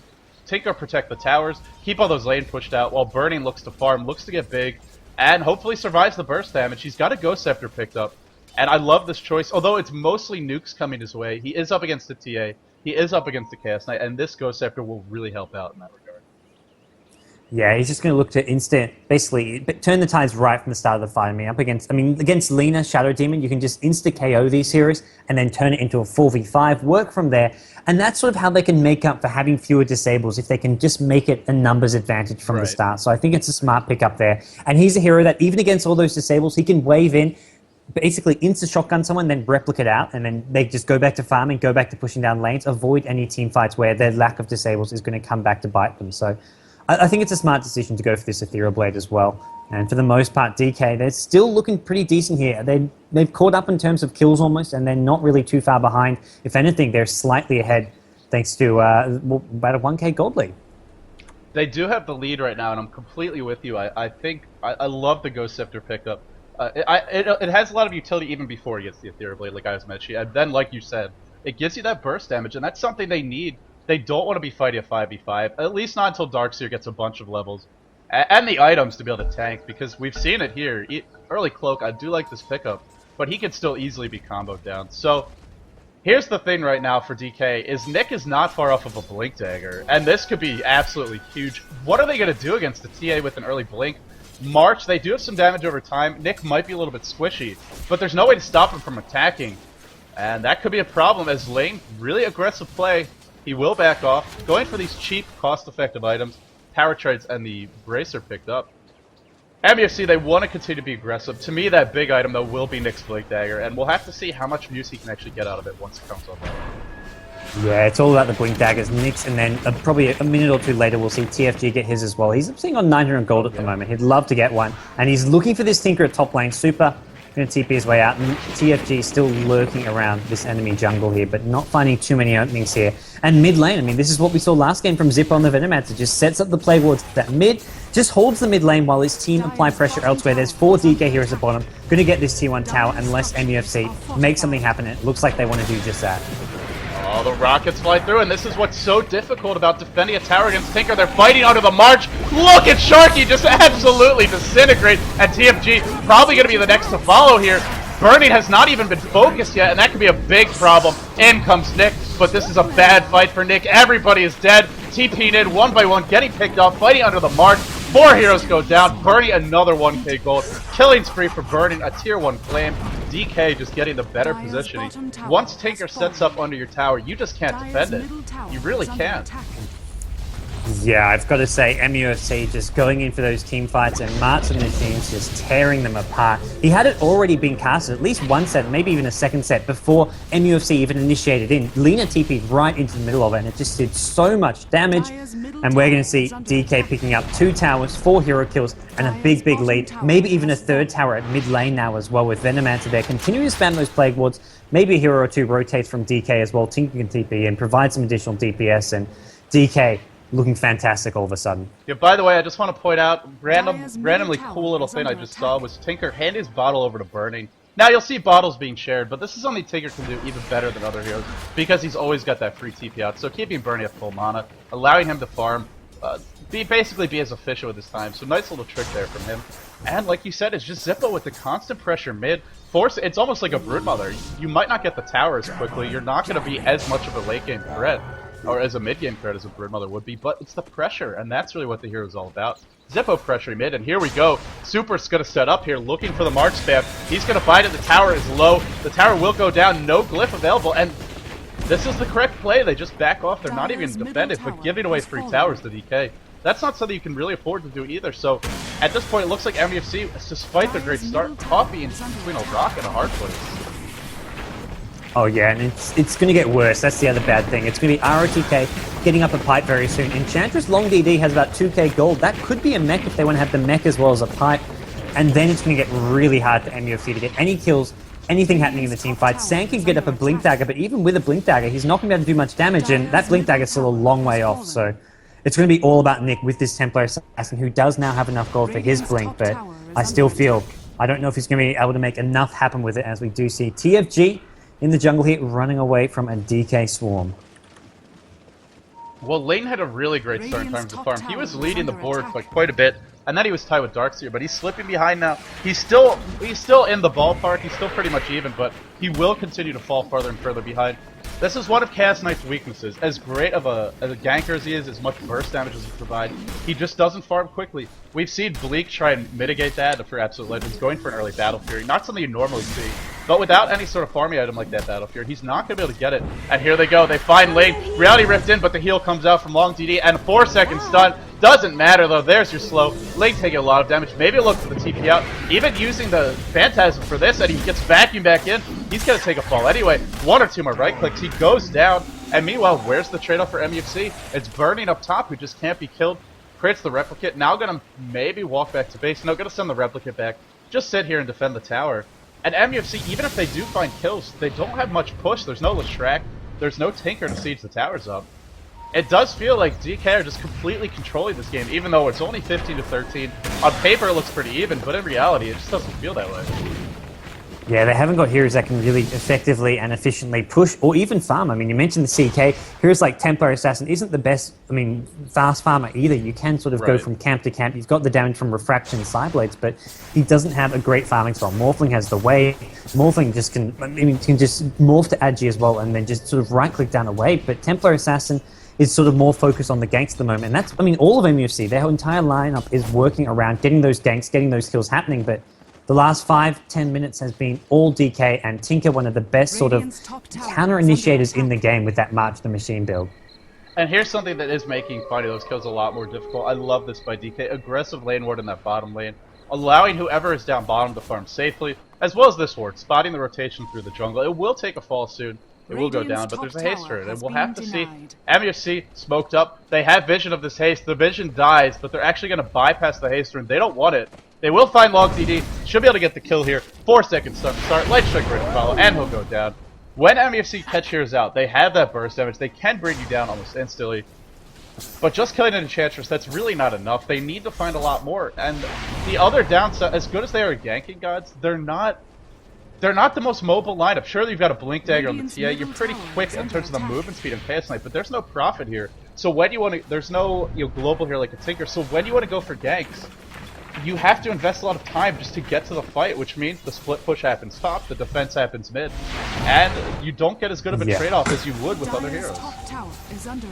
Tinker protect the towers, keep all those lane pushed out, while Burning looks to farm, looks to get big, and hopefully survives the burst damage. He's got a Ghost Scepter picked up, and I love this choice. Although it's mostly nukes coming his way, he is up against the TA, he is up against the Chaos Knight, and this Ghost Scepter will really help out in that regard. Yeah, he's just going to look to basically turn the tides right from the start of the fight. Against Lina, Shadow Demon, you can just insta-KO these heroes and then turn it into a 4v5, work from there, and that's sort of how they can make up for having fewer disables if they can just make it a numbers advantage from the start. So I think it's a smart pick up there. And he's a hero that even against all those disables, he can wave in, basically insta-shotgun someone, then replicate out, and then they just go back to farming, go back to pushing down lanes, avoid any team fights where their lack of disables is going to come back to bite them. So I think it's a smart decision to go for this Ethereal Blade as well. And for the most part, DK, they're still looking pretty decent here. They've caught up in terms of kills almost, and they're not really too far behind. If anything, they're slightly ahead thanks to about a 1k gold lead. They do have the lead right now, and I'm completely with you. I think I love the Ghost Scepter pickup. It has a lot of utility even before he gets the Ethereal Blade, like I was mentioning. And then, like you said, it gives you that burst damage, and that's something they need. They don't want to be fighting a 5v5, at least not until Darkseer gets a bunch of levels. And the items to be able to tank, because we've seen it here. Early Cloak, I do like this pickup, but he could still easily be comboed down. So, here's the thing right now for DK, is Nick is not far off of a Blink Dagger, and this could be absolutely huge. What are they going to do against the TA with an early Blink? March, they do have some damage over time. Nick might be a little bit squishy, but there's no way to stop him from attacking. And that could be a problem as Ling, really aggressive play. He will back off, going for these cheap, cost-effective items. Tower Trades and the Bracer picked up. MUFC, they want to continue to be aggressive. To me, that big item, though, will be Nick's Blink Dagger, and we'll have to see how much use he can actually get out of it once it comes up. Yeah, it's all about the Blink Daggers, Nick's, and then probably a minute or two later we'll see TFG get his as well. He's sitting on 900 gold at the moment. He'd love to get one, and he's looking for this Tinker at top lane. Super going to TP his way out, and TFG still lurking around this enemy jungle here, but not finding too many openings here. And mid lane, this is what we saw last game from Zippo on the Venomancer. Just sets up the play wards that mid, just holds the mid lane while his team apply pressure elsewhere. There's 4 DK heroes at bottom. Going to get this T1 tower unless MUFC makes something happen. It looks like they want to do just that. Oh, the rockets fly through, and this is what's so difficult about defending a tower against Tinker. They're fighting under the March. Look at Sharky just absolutely disintegrate, and TFG probably going to be the next to follow here. Burning has not even been focused yet, and that could be a big problem. In comes Nick, but this is a bad fight for Nick. Everybody is dead. TP'ing in one by one, getting picked off, fighting under the March. 4 heroes go down. Burning another 1k gold. Killing spree for Burning, a tier 1 flame. DK just getting the better positioning. Once Tinker sets up under your tower, you just can't defend it. You really can't. Yeah, I've got to say, MUFC just going in for those team fights, and March and his teams just tearing them apart. He had it already been casted, at least one set, maybe even a second set, before MUFC even initiated in. Lina TP'd right into the middle of it, and it just did so much damage. And we're going to see DK picking up 2 towers, 4 hero kills, and a big, big lead. Maybe even a 3rd tower at mid lane now as well, with Venomancer there. Continuing to spam those Plague Wards. Maybe a hero or 2 rotates from DK as well. Tinker can TP and provide some additional DPS, and DK looking fantastic all of a sudden. Yeah, by the way, I just want to point out, randomly cool little thing I just saw was Tinker hand his bottle over to Burning. Now, you'll see bottles being shared, but this is something Tinker can do even better than other heroes, because he's always got that free TP out. So keeping Burning at full mana, allowing him to farm, basically be as efficient with his time. So nice little trick there from him. And like you said, it's just Zippo with the constant pressure mid. It's almost like a Broodmother. You might not get the tower as quickly, you're not going to be as much of a late game threat, or as a mid-game threat as a Broodmother would be, but it's the pressure, and that's really what the hero is all about. Zippo pressure mid, and here we go. Super's going to set up here, looking for the March spam. He's going to find it, the tower is low. The tower will go down, no glyph available, and this is the correct play. They just back off. They're not even defended, but giving away 3 towers to DK. That's not something you can really afford to do either, so at this point it looks like MUFC, despite their great start, caught being between a rock and a hard place. Oh yeah, and it's going to get worse. That's the other bad thing. It's going to be rotk getting up a pipe very soon. Enchantress longdd has about 2k gold. That could be a mech if they want to have the mech as well as a pipe. And then it's going to get really hard for MUFC to get any kills, anything happening in the team fight. Sang can get up a Blink Dagger, but even with a Blink Dagger, he's not going to be able to do much damage, and that Blink Dagger is still a long way off. So it's going to be all about Nick with this Templar Assassin, who does now have enough gold for his Blink, but I still feel I don't know if he's going to be able to make enough happen with it, as we do see TFG in the jungle here running away from a DK swarm. Well, Ling had a really great start in terms of farm. He was leading the board by quite a bit, and then he was tied with Darkseer, but he's slipping behind now. He's still in the ballpark. He's still pretty much even, but he will continue to fall further and further behind. This is one of Chaos Knight's weaknesses. As great of a ganker as he is, as much burst damage as he provides, he just doesn't farm quickly. We've seen Bleak try and mitigate that for Absolute Legends, going for an early Battle Fury. Not something you normally see, but without any sort of farming item like that Battle Fury, he's not going to be able to get it. And here they go. They find Ling. Reality Rift in, but the heal comes out from longdd, and 4-second stun. Doesn't matter though, there's your slow. Ling taking a lot of damage. Maybe look for the TP out. Even using the Phantasm for this, and he gets vacuumed back in. He's going to take a fall anyway. 1 or 2 more right clicks. He goes down. And meanwhile, where's the trade-off for MUFC? It's Burning up top, who just can't be killed. Creates the replicate. Now going to maybe walk back to base. No, going to send the replicate back. Just sit here and defend the tower. And MUFC, even if they do find kills, they don't have much push. There's no Leshrac. There's no Tinker to siege the towers up. It does feel like DK are just completely controlling this game, even though it's only 15-13. On paper, it looks pretty even, but in reality, it just doesn't feel that way. Yeah, they haven't got heroes that can really effectively and efficiently push or even farm. I mean, you mentioned the CK. Heroes like Templar Assassin isn't the best, fast farmer either. You can sort of go from camp to camp. He's got the damage from Refraction and Sideblades, but he doesn't have a great farming spell. Morphling has the way. Morphling just can just morph to Agi as well and then just sort of right-click down away. But Templar Assassin is sort of more focused on the ganks at the moment. And that's, all of MUFC, their entire lineup is working around getting those ganks, getting those kills happening, but the last 5-10 minutes has been all DK, and Tinker, one of the best sort of counter-initiators in the game with that March the Machine build. And here's something that is making finding those kills a lot more difficult. I love this by DK. Aggressive lane ward in that bottom lane, allowing whoever is down bottom to farm safely, as well as this ward, spotting the rotation through the jungle. It will take a fall soon. It will go down, but there's a haste turret, and we'll have to see. MUFC smoked up. They have vision of this haste. The vision dies, but they're actually going to bypass the haste turret. They don't want it. They will find longdd. Should be able to get the kill here. 4-second stun to start. Light strike ready to follow, and he'll go down. When MUFC catch heroes out, they have that burst damage. They can bring you down almost instantly. But just killing an Enchantress, that's really not enough. They need to find a lot more. And the other downside, as good as they are at ganking gods, they're not the most mobile lineup. Surely you've got a Blink Dagger on the TA. You're pretty quick in terms of the movement speed and Chaos Knight, but there's no profit here. So when you want to, there's no global here like a Tinker. So when you want to go for ganks, you have to invest a lot of time just to get to the fight, which means the split push happens top, the defense happens mid, and you don't get as good of a trade-off as you would with other heroes.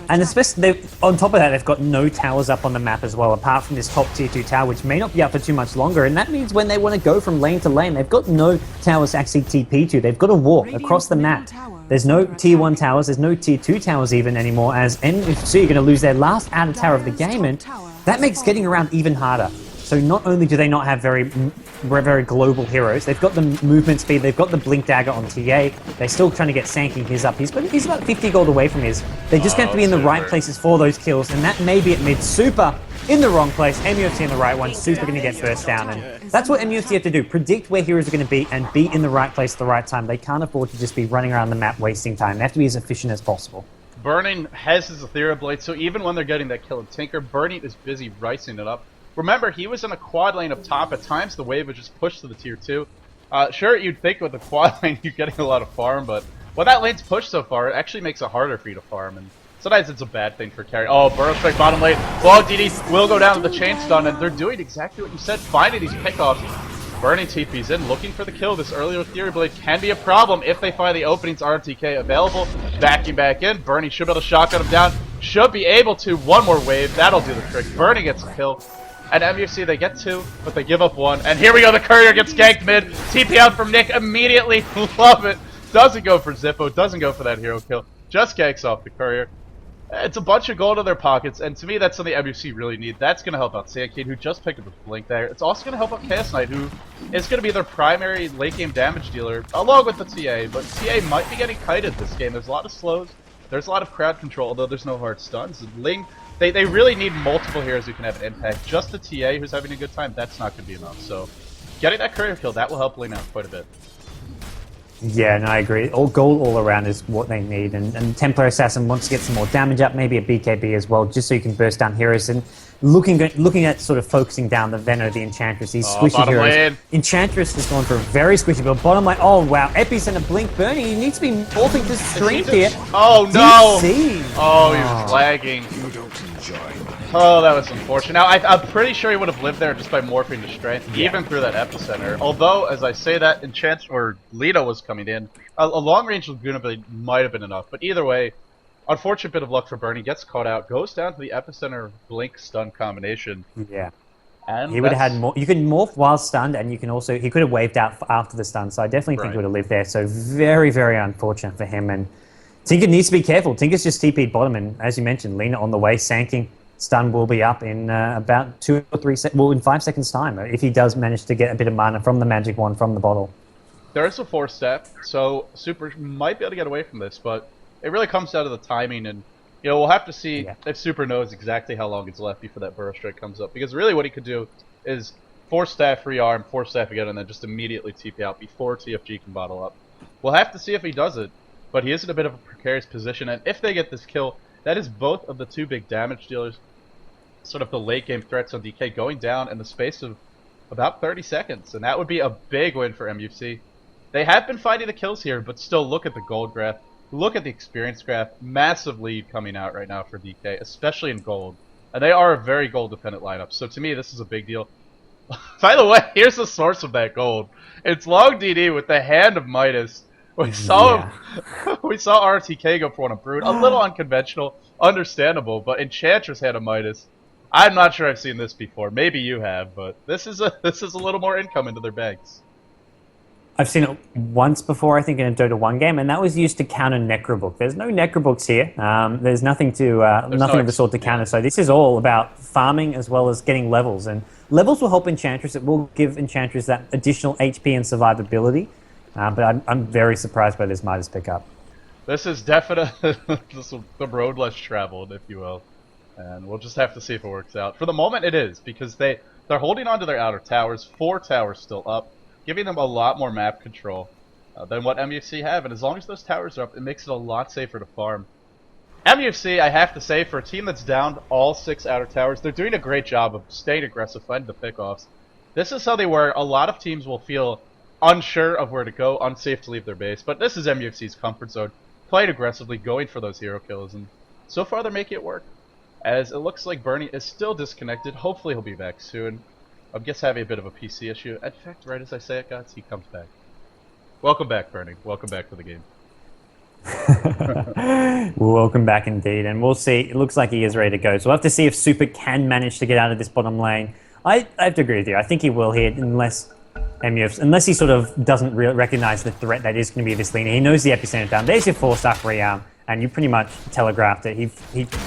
And especially, on top of that, they've got no towers up on the map as well, apart from this top tier 2 tower, which may not be up for too much longer, and that means when they want to go from lane to lane, they've got no towers to actually TP to. They've got to walk across the map. There's no tier 1 towers, there's no tier 2 towers even anymore, as MUFC are going to lose their last outer tower of the game, and that makes getting around even harder. So not only do they not have very global heroes, they've got the movement speed, they've got the Blink Dagger on TA, they're still trying to get Sankey his up. He's about 50 gold away from his. They just have to be in the right places for those kills, and that may be at mid. Super in the wrong place, MUFC in the right one, Super going to get burst down, and that's what MUFC have to do, predict where heroes are going to be and be in the right place at the right time. They can't afford to just be running around the map wasting time. They have to be as efficient as possible. Burning has his Ethereal Blade, so even when they're getting that kill of Tinker, Burning is busy ricing it up. Remember, he was in a quad lane up top. At times, the wave would just push to the tier 2. Sure, you'd think with the quad lane you're getting a lot of farm, but when that lane's pushed so far, it actually makes it harder for you to farm, and sometimes it's a bad thing for carry. Oh, Burrow Strike bottom lane. longdd will go down to the chain stun, and they're doing exactly what you said, finding these pickoffs. Burning TP's in, looking for the kill. This earlier Ethereal Blade can be a problem if they find the openings RTK available. Backing back in, Burning should be able to shotgun him down. Should be able to. One more wave, that'll do the trick. Burning gets a kill. And MUFC, they get 2, but they give up 1. And here we go, the Courier gets ganked mid. TP out from Nick immediately. Love it. Doesn't go for Zippo, doesn't go for that hero kill. Just ganks off the Courier. It's a bunch of gold in their pockets, and to me, that's something MUFC really need. That's going to help out Sankey, who just picked up a Blink there. It's also going to help out Chaos Knight, who is going to be their primary late-game damage dealer, along with the TA. But TA might be getting kited this game. There's a lot of slows. There's a lot of crowd control, although there's no hard stuns. And Ling, they really need multiple heroes who can have an impact. Just the TA who's having a good time, that's not going to be enough. So getting that Courier kill, that will help Ling out quite a bit. Yeah, and I agree. All gold all around is what they need, and Templar Assassin wants to get some more damage up, maybe a BKB as well, just so you can burst down heroes. And looking at sort of focusing down the Venom, the Enchantress, these squishy heroes. Lane. Enchantress has gone for a very squishy build. Bottom lane, oh wow, Epicenter Blink burning. He needs to be morphing to strength here. Oh no! DC. Oh, he was lagging. Oh, that was unfortunate. Now, I'm pretty sure he would have lived there just by morphing to strength, even through that epicenter. Although, as I say that, Lito was coming in. A long-range Laguna blade might have been enough, but either way, unfortunate bit of luck for Bernie. Gets caught out, goes down to the epicenter blink stun combination. Yeah. And he would have had more. You can morph while stunned, and you can also he could have waved out after the stun. So I definitely think he would have lived there. So very, very unfortunate for him. And Tinker needs to be careful. Tinker's just TP'd bottom, and as you mentioned, Lena on the way, sanking. Stun will be up in about 2 or 3 seconds, well, in 5 seconds' time, if he does manage to get a bit of mana from the magic wand from the bottle. There is a 4-step, so Super might be able to get away from this, but it really comes down to the timing, and we'll have to see if Super knows exactly how long it's left before that burrow strike comes up, because really what he could do is 4-staff, rearm, 4-staff again, and then just immediately TP out before TFG can bottle up. We'll have to see if he does it, but he is in a bit of a precarious position, and if they get this kill, that is both of the 2 big damage dealers, sort of the late game threats on DK, going down in the space of about 30 seconds, and that would be a big win for MUFC. They have been fighting the kills here, but still look at the gold graph, look at the experience graph, massive lead coming out right now for DK, especially in gold, and they are a very gold dependent lineup, so to me this is a big deal. By the way, here's the source of that gold. It's longdd with the Hand of Midas. We saw we saw RTK go for one of Brood, a little unconventional, understandable, but Enchantress Hand of Midas. I'm not sure I've seen this before. Maybe you have, but this is a little more income into their banks. I've seen it once before, I think, in a Dota 1 game, and that was used to counter Necrobook. There's no Necrobooks here. There's nothing of the sort to counter. So this is all about farming as well as getting levels, and levels will help Enchantress. It will give Enchantress that additional HP and survivability. But I'm very surprised by this Midas pickup. This is definitely the road less traveled, if you will. And we'll just have to see if it works out. For the moment, it is, because they're holding on to their outer towers. 4 towers still up, giving them a lot more map control than what MUFC have. And as long as those towers are up, it makes it a lot safer to farm. MUFC, I have to say, for a team that's down all 6 outer towers, they're doing a great job of staying aggressive, finding the pickoffs. This is something where a lot of teams will feel unsure of where to go, unsafe to leave their base. But this is MUFC's comfort zone, playing aggressively, going for those hero kills, and so far they're making it work. As it looks like Bernie is still disconnected. Hopefully he'll be back soon. I guess having a bit of a PC issue. In fact, right as I say it, guys, he comes back. Welcome back, Bernie. Welcome back to the game. Welcome back indeed, and we'll see. It looks like he is ready to go. So we'll have to see if Super can manage to get out of this bottom lane. I have to agree with you. I think he will here, unless he sort of doesn't recognize the threat that is going to be this lane. He knows the epicenter down. There's your 4-staff rearm. And you pretty much telegraphed it. He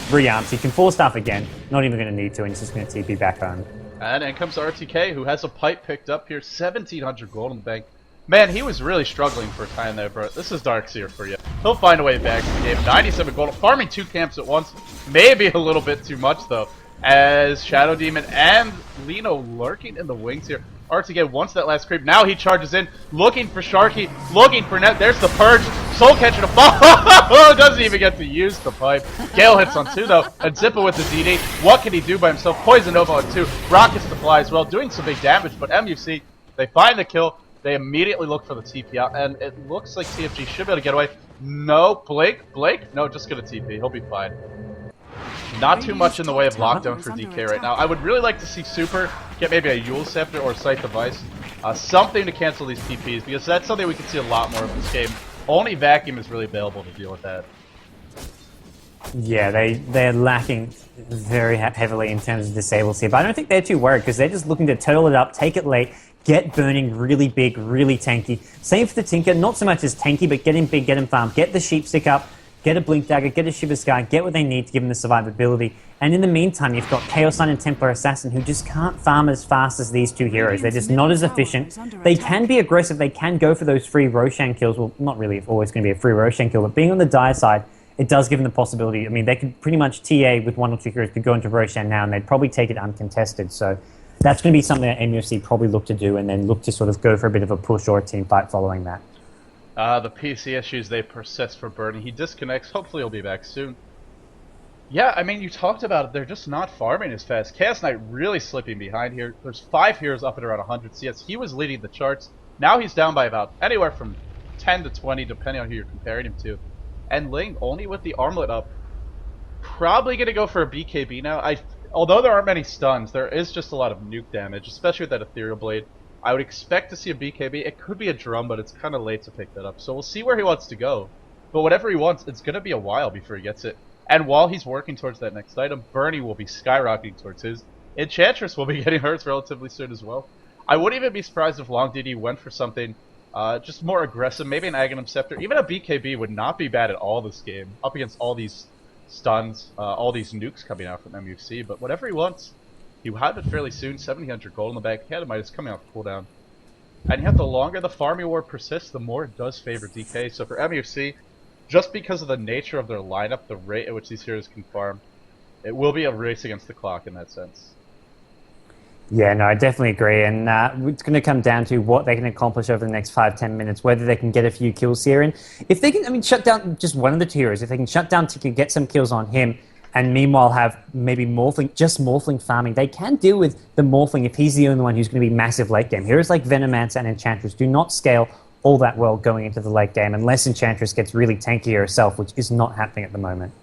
rearms. He can 4-staff again. Not even going to need to, and he's just going to TP back home. And in comes RTK, who has a pipe picked up here. 1,700 gold in the bank. Man, he was really struggling for a time there, bro. This is Darkseer for you. He'll find a way back to the game. 97 gold. Farming 2 camps at once. Maybe a little bit too much, though. As Shadow Demon and Lino lurking in the wings here. RTK wants that last creep. Now he charges in, looking for Sharky, looking for Net. There's the Purge. Soul catching a fall. Doesn't even get to use the pipe. Gale hits on 2, though. And Zippo with the DD. What can he do by himself? Poison Nova on 2. Rockets to fly as well, doing some big damage. But MUFC, they find the kill. They immediately look for the TP out. And it looks like TFG should be able to get away. No, Blake? No, just gonna TP. He'll be fine. Not too much in the way of lockdown for DK right now. I would really like to see Super get maybe a Yule Scepter or Sight Device. Something to cancel these TPs, because that's something we can see a lot more of this game. Only Vacuum is really available to deal with that. Yeah, they're lacking very heavily in terms of disables here, but I don't think they're too worried, because they're just looking to turtle it up, take it late, get burning really big, really tanky. Same for the Tinker, not so much as tanky, but get him big, get him farm, get the Sheep Stick up, get a Blink Dagger, get a Shiver Sky, get what they need to give them the survivability. And in the meantime, you've got Chaos Knight and Templar Assassin, who just can't farm as fast as these 2 heroes. They're just not as efficient. They can be aggressive, they can go for those free Roshan kills. Well, not really always going to be a free Roshan kill, but being on the dire side, it does give them the possibility. I mean, they could pretty much TA with 1 or 2 heroes, could go into Roshan now, and they'd probably take it uncontested. So that's going to be something that MUFC probably look to do, and then look to sort of go for a bit of a push or a team fight following that. The PC issues, they persist for Bernie. He disconnects. Hopefully he'll be back soon. Yeah, I mean, you talked about it. They're just not farming as fast. Chaos Knight really slipping behind here. There's 5 heroes up at around 100 CS. He was leading the charts. Now he's down by about anywhere from 10 to 20, depending on who you're comparing him to. And Ling, only with the armlet up, probably going to go for a BKB now. Although there aren't many stuns, there is just a lot of nuke damage, especially with that Ethereal Blade. I would expect to see a BKB. It could be a drum, but it's kind of late to pick that up. So we'll see where he wants to go. But whatever he wants, it's going to be a while before he gets it. And while he's working towards that next item, Bernie will be skyrocketing towards his. Enchantress will be getting hers relatively soon as well. I wouldn't even be surprised if longdd went for something just more aggressive, maybe an Aghanim Scepter. Even a BKB would not be bad at all this game, up against all these stuns, all these nukes coming out from MUFC. But whatever he wants, he will have it fairly soon. 1700 gold in the back. Academites coming off cooldown. And yet the longer the farming war persists, the more it does favor DK. So for MUFC, just because of the nature of their lineup, the rate at which these heroes can farm, it will be a race against the clock in that sense. Yeah, no, I definitely agree. And it's going to come down to what they can accomplish over the next 5-10 minutes, whether they can get a few kills here. And if they can, I mean, shut down just one of the two heroes, if they can shut down Tiki, get some kills on him, and meanwhile have maybe Morphling, just Morphling farming, they can deal with the Morphling if he's the only one who's going to be massive late game. Heroes like Venomancer and Enchantress do not scale all that well going into the late game, unless Enchantress gets really tanky herself, which is not happening at the moment.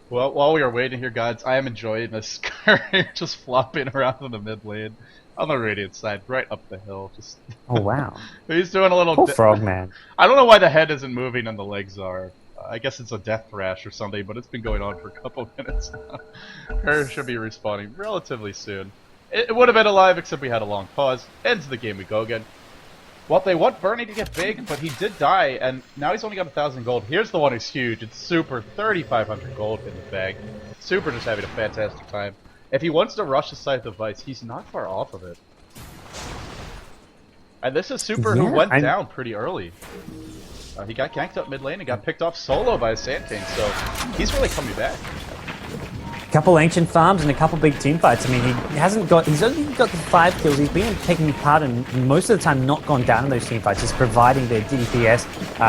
Well, while we are waiting here, guys, I am enjoying this Skirmishes just flopping around in the mid lane on the Radiant side, right up the hill. Just oh wow, he's doing a little. Poor Frogman. I don't know why the head isn't moving and the legs are. I guess it's a death thrash or something, but it's been going on for a couple minutes now. Her should be respawning relatively soon. It would have been alive, except we had a long pause. Ends the game, we go again. Well, they want Bernie to get big, but he did die, and now he's only got 1,000 gold. Here's the one who's huge. It's Super, 3,500 gold in the bag. Super just having a fantastic time. If he wants to rush the Scythe of Vice, he's not far off of it. And this is Super who went down pretty early. He got ganked up mid lane and got picked off solo by a Sand King, so he's really coming back. A couple ancient farms and a couple big team fights. I mean, he's only got the 5 kills. He's been taking part and most of the time not gone down in those team fights, just providing the DPS,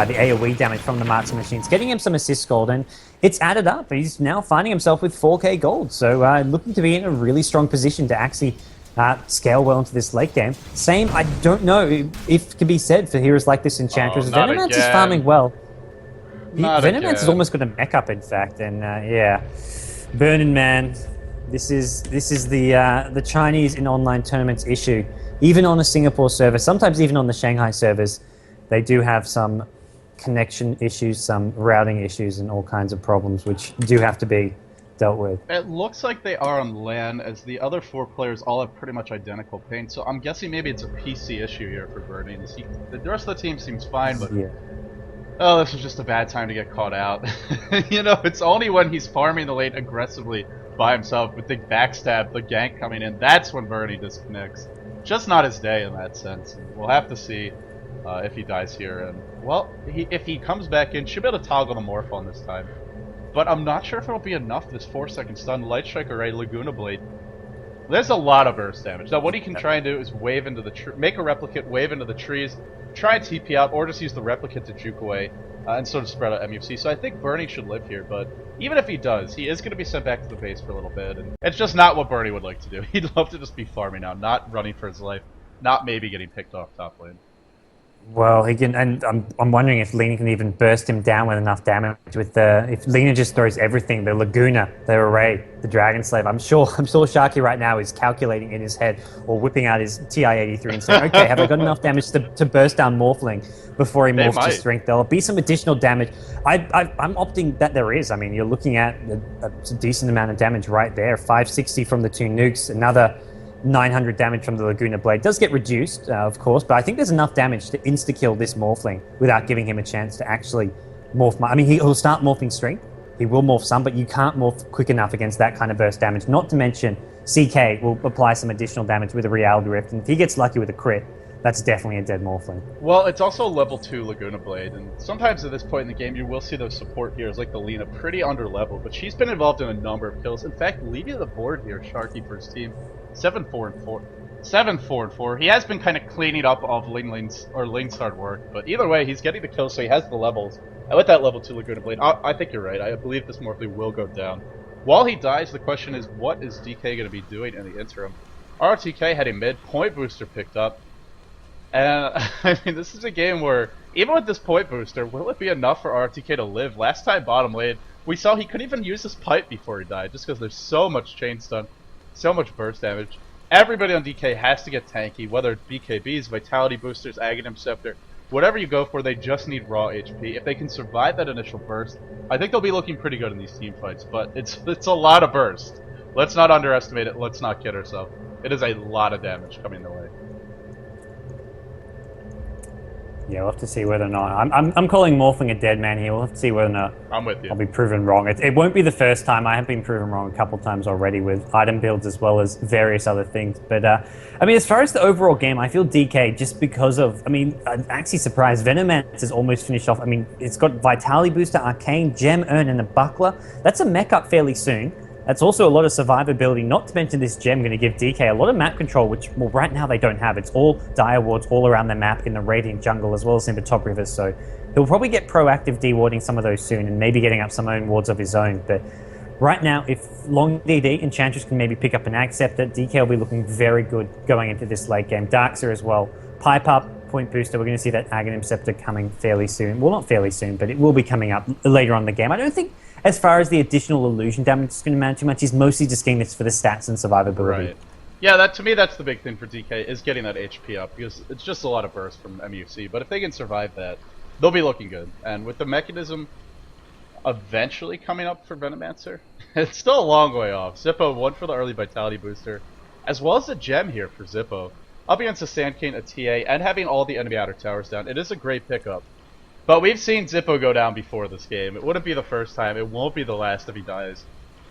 the AoE damage from the Marksman machines, getting him some assist gold, and it's added up. He's now finding himself with 4k gold, so looking to be in a really strong position to actually scale well into this late game. Same, I don't know if it can be said for heroes like this Enchantress. Venomancer is farming well. Venomancer has almost got a mech up, in fact, and yeah. Burning Man, this is the Chinese in online tournaments issue. Even on a Singapore server, sometimes even on the Shanghai servers, they do have some connection issues, some routing issues, and all kinds of problems which do have to be dealt with. It looks like they are on LAN, as the other 4 players all have pretty much identical ping, so I'm guessing maybe it's a PC issue here for Bernie. The rest of the team seems fine, but yeah. Oh, this was just a bad time to get caught out. You know, it's only when he's farming the lane aggressively by himself with the backstab, the gank coming in, that's when Bernie disconnects. Just not his day in that sense. We'll have to see if he dies here. And well, if he comes back in, should be able to toggle the Morph on this time. But I'm not sure if it'll be enough, this 4-second stun. Light Strike Array, Laguna Blade. There's a lot of burst damage. Now what he can try and do is wave into the make a replicate, wave into the trees, try and TP out, or just use the replicate to juke away, and sort of spread out MUFC. So I think Bernie should live here, but even if he does, he is going to be sent back to the base for a little bit, and it's just not what Bernie would like to do. He'd love to just be farming now, not running for his life, not maybe getting picked off top lane. Well, he can, and I'm wondering if Lena can even burst him down with enough damage. With if Lena just throws everything, the Laguna, the Array, the Dragon Slave. I'm sure Sharky right now is calculating in his head or whipping out his TI-83 and saying, okay, have I got enough damage to burst down Morphling before he morphs to Strength? There'll be some additional damage. I'm opting that there is. I mean, you're looking at a decent amount of damage right there. 560 from the 2 nukes, another 900 damage from the Laguna Blade. Does get reduced, of course, but I think there's enough damage to insta-kill this Morphling without giving him a chance to actually morph. I mean, he'll start morphing Strength. He will morph some, but you can't morph quick enough against that kind of burst damage. Not to mention, CK will apply some additional damage with a Reality Rift, and if he gets lucky with a crit, that's definitely a dead Morphling. Well, it's also level 2 Laguna Blade, and sometimes at this point in the game you will see those support heroes like the Lena pretty under level, but she's been involved in a number of kills. In fact, leading the board here, Sharky for his team, 7-4-4. 7-4-4. He has been kind of cleaning up off Ling's hard work, but either way, he's getting the kills, so he has the levels. And with that level 2 Laguna Blade, I think you're right. I believe this Morphly will go down. While he dies, the question is, what is DK going to be doing in the interim? ROTK heading mid, point booster picked up. And, I mean, this is a game where, even with this point booster, will it be enough for ROTK to live? Last time bottom lane, we saw he couldn't even use his pipe before he died, just because there's so much chain stun, so much burst damage. Everybody on DK has to get tanky, whether it's BKBs, Vitality Boosters, Aghanim Scepter, whatever you go for, they just need raw HP. If they can survive that initial burst, I think they'll be looking pretty good in these team fights, but it's a lot of burst. Let's not underestimate it, let's not kid ourselves. It is a lot of damage coming their way. Yeah, we'll have to see whether or not... I'm calling Morphling a dead man here. We'll have to see whether or not I'm with you. I'll be proven wrong. It won't be the first time. I have been proven wrong a couple times already with item builds as well as various other things. But, I mean, as far as the overall game, I feel DK just because of... I mean, I'm actually surprised. Venomance is almost finished off. I mean, it's got Vitality Booster, Arcane, Gem, Urn, and a Buckler. That's a mech up fairly soon. That's also a lot of survivability, not to mention this gem going to give DK a lot of map control, which, well, right now they don't have. It's all Dire Wards all around the map in the Radiant jungle as well as in the top rivers, so he'll probably get proactive dewarding some of those soon and maybe getting up some own wards of his own. But right now, if longdd Enchantress can maybe pick up an Ag Scepter, DK will be looking very good going into this late game. Darkseer as well. Pipe up, point booster, we're going to see that Aghanim Scepter coming fairly soon. Well, not fairly soon, but it will be coming up later on in the game. I don't think, as far as the additional illusion damage is going to matter too much. He's mostly just getting this for the stats and survivability. Right. Yeah, to me, that's the big thing for DK, is getting that HP up, because it's just a lot of burst from MUFC. But if they can survive that, they'll be looking good. And with the mechanism eventually coming up for Venomancer, it's still a long way off. Zippo, one for the early Vitality Booster, as well as a gem here for Zippo. Up against a Sand King, a TA, and having all the enemy outer towers down, it is a great pickup. But we've seen Zippo go down before this game. It wouldn't be the first time. It won't be the last if he dies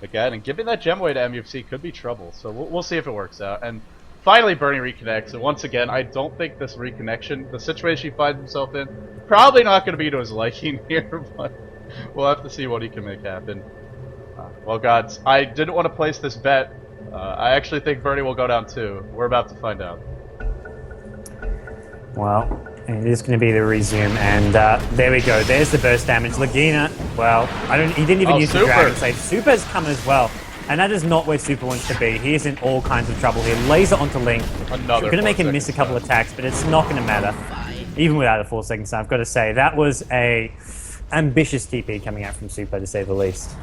again. And giving that gem away to MUFC could be trouble. So we'll see if it works out. And finally, Bernie reconnects. And once again, I don't think this reconnection, the situation he finds himself in, probably not going to be to his liking here. But we'll have to see what he can make happen. Well, gods, I didn't want to place this bet. I actually think Bernie will go down too. We're about to find out. Well, it is going to be the resume, and there we go. There's the burst damage. Lagina, well, he didn't even use the Dragon Save. Super's coming as well, and that is not where Super wants to be. He is in all kinds of trouble here. Laser onto Ling. Another going to make him miss a couple attacks, but it's not going to matter. Even without a 4-second stun, I've got to say, that was a ambitious TP coming out from Super, to say the least.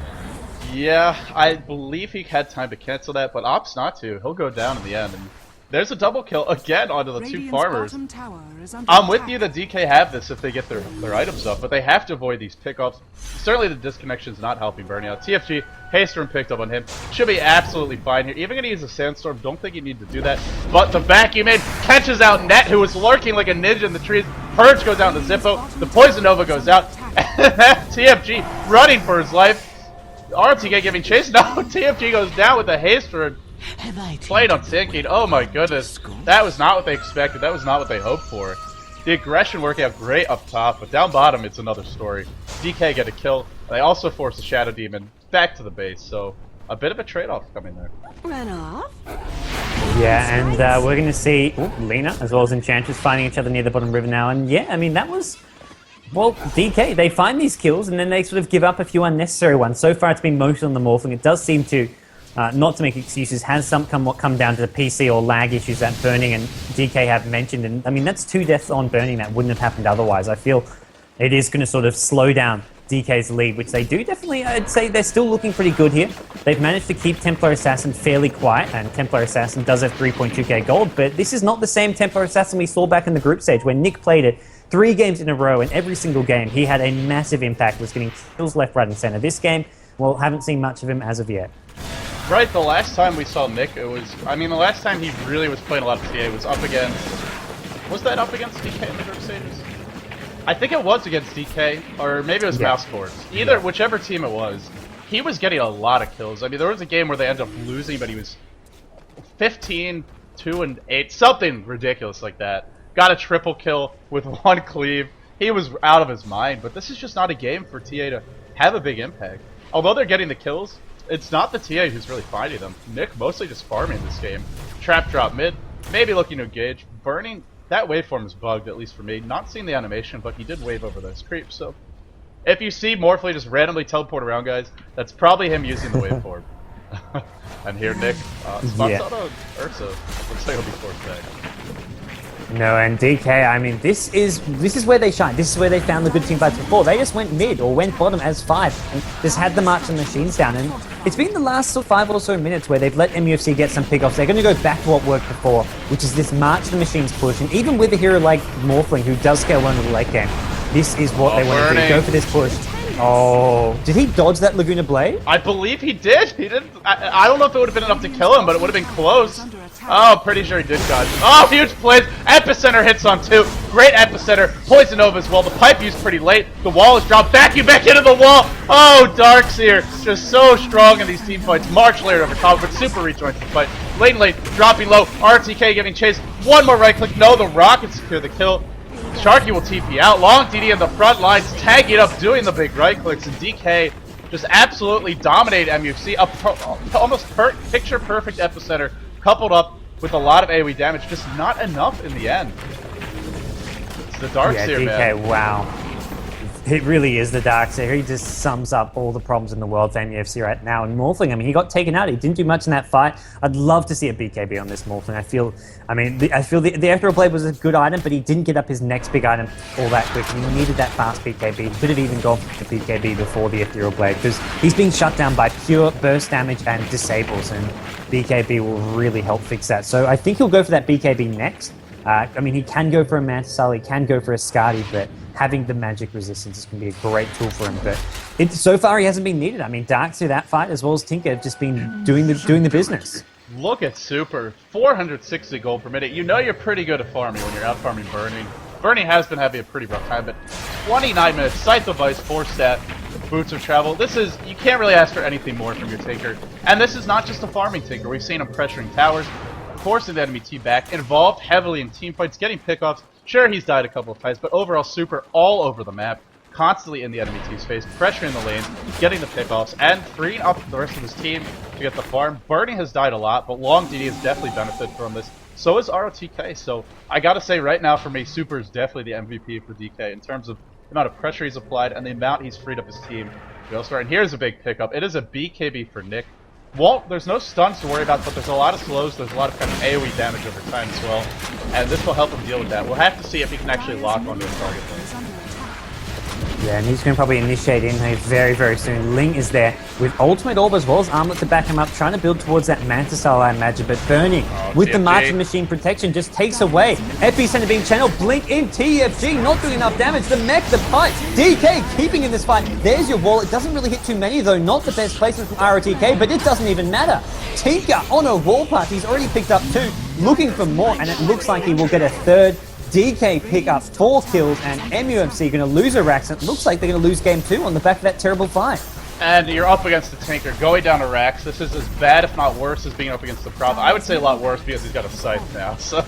Yeah, I believe he had time to cancel that, but opts not to. He'll go down in the end. And there's a double kill again onto the two farmers. I'm with you that DK have this if they get their items up, but they have to avoid these pickups. Certainly the disconnection's not helping Bernie out. TFG, Haystorm picked up on him. Should be absolutely fine here. Even gonna use a Sandstorm, don't think you need to do that. But the vacuum in catches out Net, who was lurking like a ninja in the trees. Purge goes down to Zippo. The Poison Nova goes out. TFG running for his life. RTK giving chase. No, TFG goes down with a Haystorm. Played on Sinking. Oh my goodness. That was not what they expected. That was not what they hoped for. The aggression working out great up top, but down bottom it's another story. DK get a kill. They also force a Shadow Demon back to the base, so a bit of a trade-off coming there. Run off. Yeah, and we're going to see Lena as well as Enchantress finding each other near the bottom river now. And yeah, I mean, that was... Well, DK, they find these kills and then they sort of give up a few unnecessary ones. So far it's been mostly on the Morphling. It does seem to... not to make excuses, has somewhat come down to the PC or lag issues that Burning and DK have mentioned. And I mean, that's 2 deaths on Burning that wouldn't have happened otherwise. I feel it is going to sort of slow down DK's lead, which they do definitely, I'd say they're still looking pretty good here. They've managed to keep Templar Assassin fairly quiet, and Templar Assassin does have 3.2k gold, but this is not the same Templar Assassin we saw back in the group stage when Nick played it 3 games in a row, and every single game he had a massive impact, was getting kills left, right, and center. This game, well, haven't seen much of him as of yet. Right, the last time we saw Nick, the last time he really was playing a lot of TA was up against... Was that up against DK in the group stages? I think it was against DK, or maybe it was Mouse Sports. Whichever team it was, he was getting a lot of kills. I mean, there was a game where they ended up losing, but he was 15, 2, and 8, something ridiculous like that. Got a triple kill with 1 cleave. He was out of his mind, but this is just not a game for TA to have a big impact. Although they're getting the kills, it's not the TA who's really finding them. Nick mostly just farming this game. Trap drop mid, maybe looking to engage. Burning, that waveform is bugged, at least for me. Not seeing the animation, but he did wave over those creeps, so... If you see Morphly just randomly teleport around, guys, that's probably him using the waveform. And here, Nick, spots out on Ursa. Looks like he'll be forced back. No, and DK, I mean, this is where they shine. This is where they found the good team fights before. They just went mid or went bottom as 5 and just had the march and machines down. And it's been the last 5 or so minutes where they've let MUFC get some pickoffs. They're going to go back to what worked before, which is this march the machines push. And even with a hero like Morphling, who does scale well in the late game, this is what they want to do. Go for this push. Oh, did he dodge that Laguna Blade? I believe he did. He didn't. I don't know if it would have been enough to kill him, but it would have been close. Oh, pretty sure he did dodge. Oh, huge plays. Epicenter hits on 2. Great Epicenter. Poison Nova as well. The pipe used pretty late. The wall is dropped. Back into the wall. Oh, Darkseer. Just so strong in these team fights. March layered over top, but super rejoins the fight. Late, dropping low. RTK getting chased. One more right click. No, the Rocket secure the kill. Sharky will TP out. longdd in the front lines, tagging it up, doing the big right clicks, and DK just absolutely dominated MUFC. Almost picture perfect Epicenter, coupled up with a lot of AoE damage, just not enough in the end. It's the Darkseer, DK, man. Wow. It really is the Darkseer. He just sums up all the problems in the world for MUFC right now. And Morphling, I mean, he got taken out. He didn't do much in that fight. I'd love to see a BKB on this Morphling. I feel the Ethereal Blade was a good item, but he didn't get up his next big item all that quick. He needed that fast BKB. He could have even gone for the BKB before the Ethereal Blade, because he's being shut down by pure burst damage and disables, and BKB will really help fix that. So I think he'll go for that BKB next. I mean, he can go for a Mantisal, he can go for a Skadi, but having the magic resistance is going to be a great tool for him. But so far, he hasn't been needed. I mean, Darkseer, that fight, as well as Tinker, have just been doing the business. Look at Super. 460 gold per minute. You know you're pretty good at farming when you're out farming Burning. Burning has been having a pretty rough time, but 29 minutes, Scythe of Ice, 4 stat, Boots of Travel. You can't really ask for anything more from your Tinker. And this is not just a farming Tinker. We've seen him pressuring towers, forcing the enemy team back, involved heavily in team fights, getting pickoffs. Sure, he's died a couple of times, but overall Super all over the map, constantly in the enemy team's face, pressuring the lanes, getting the pickoffs, and freeing up the rest of his team to get the farm. Burning has died a lot, but longdd has definitely benefited from this. So is ROTK, so I gotta say right now for me, Super is definitely the MVP for DK in terms of the amount of pressure he's applied and the amount he's freed up his team. And here's a big pickup. It is a BKB for Nick. There's no stuns to worry about, but there's a lot of slows, there's a lot of kind of AoE damage over time as well, and this will help him deal with that. We'll have to see if he can actually lock onto a target though. Yeah, and he's going to probably initiate in here very, very soon. Ling is there with Ultimate Orb as well as Armlet to back him up, trying to build towards that Mantisal, I imagine, but Burning with the March and Machine protection just takes away. Epicenter being channeled, Blink in, TFG not doing enough damage, the mech, the pipe, DK keeping in this fight. There's your wall, it doesn't really hit too many though, not the best placement from ROTK, but it doesn't even matter. Tinker on a wall part, he's already picked up 2, looking for more, and it looks like he will get a 3rd. DK pick up 4 kills, and MUFC going to lose a Rax, and it looks like they're going to lose game 2 on the back of that terrible fight. And you're up against the Tinker, going down to Rax. This is as bad, if not worse, as being up against the Prop. I would say a lot worse because he's got a Scythe now. So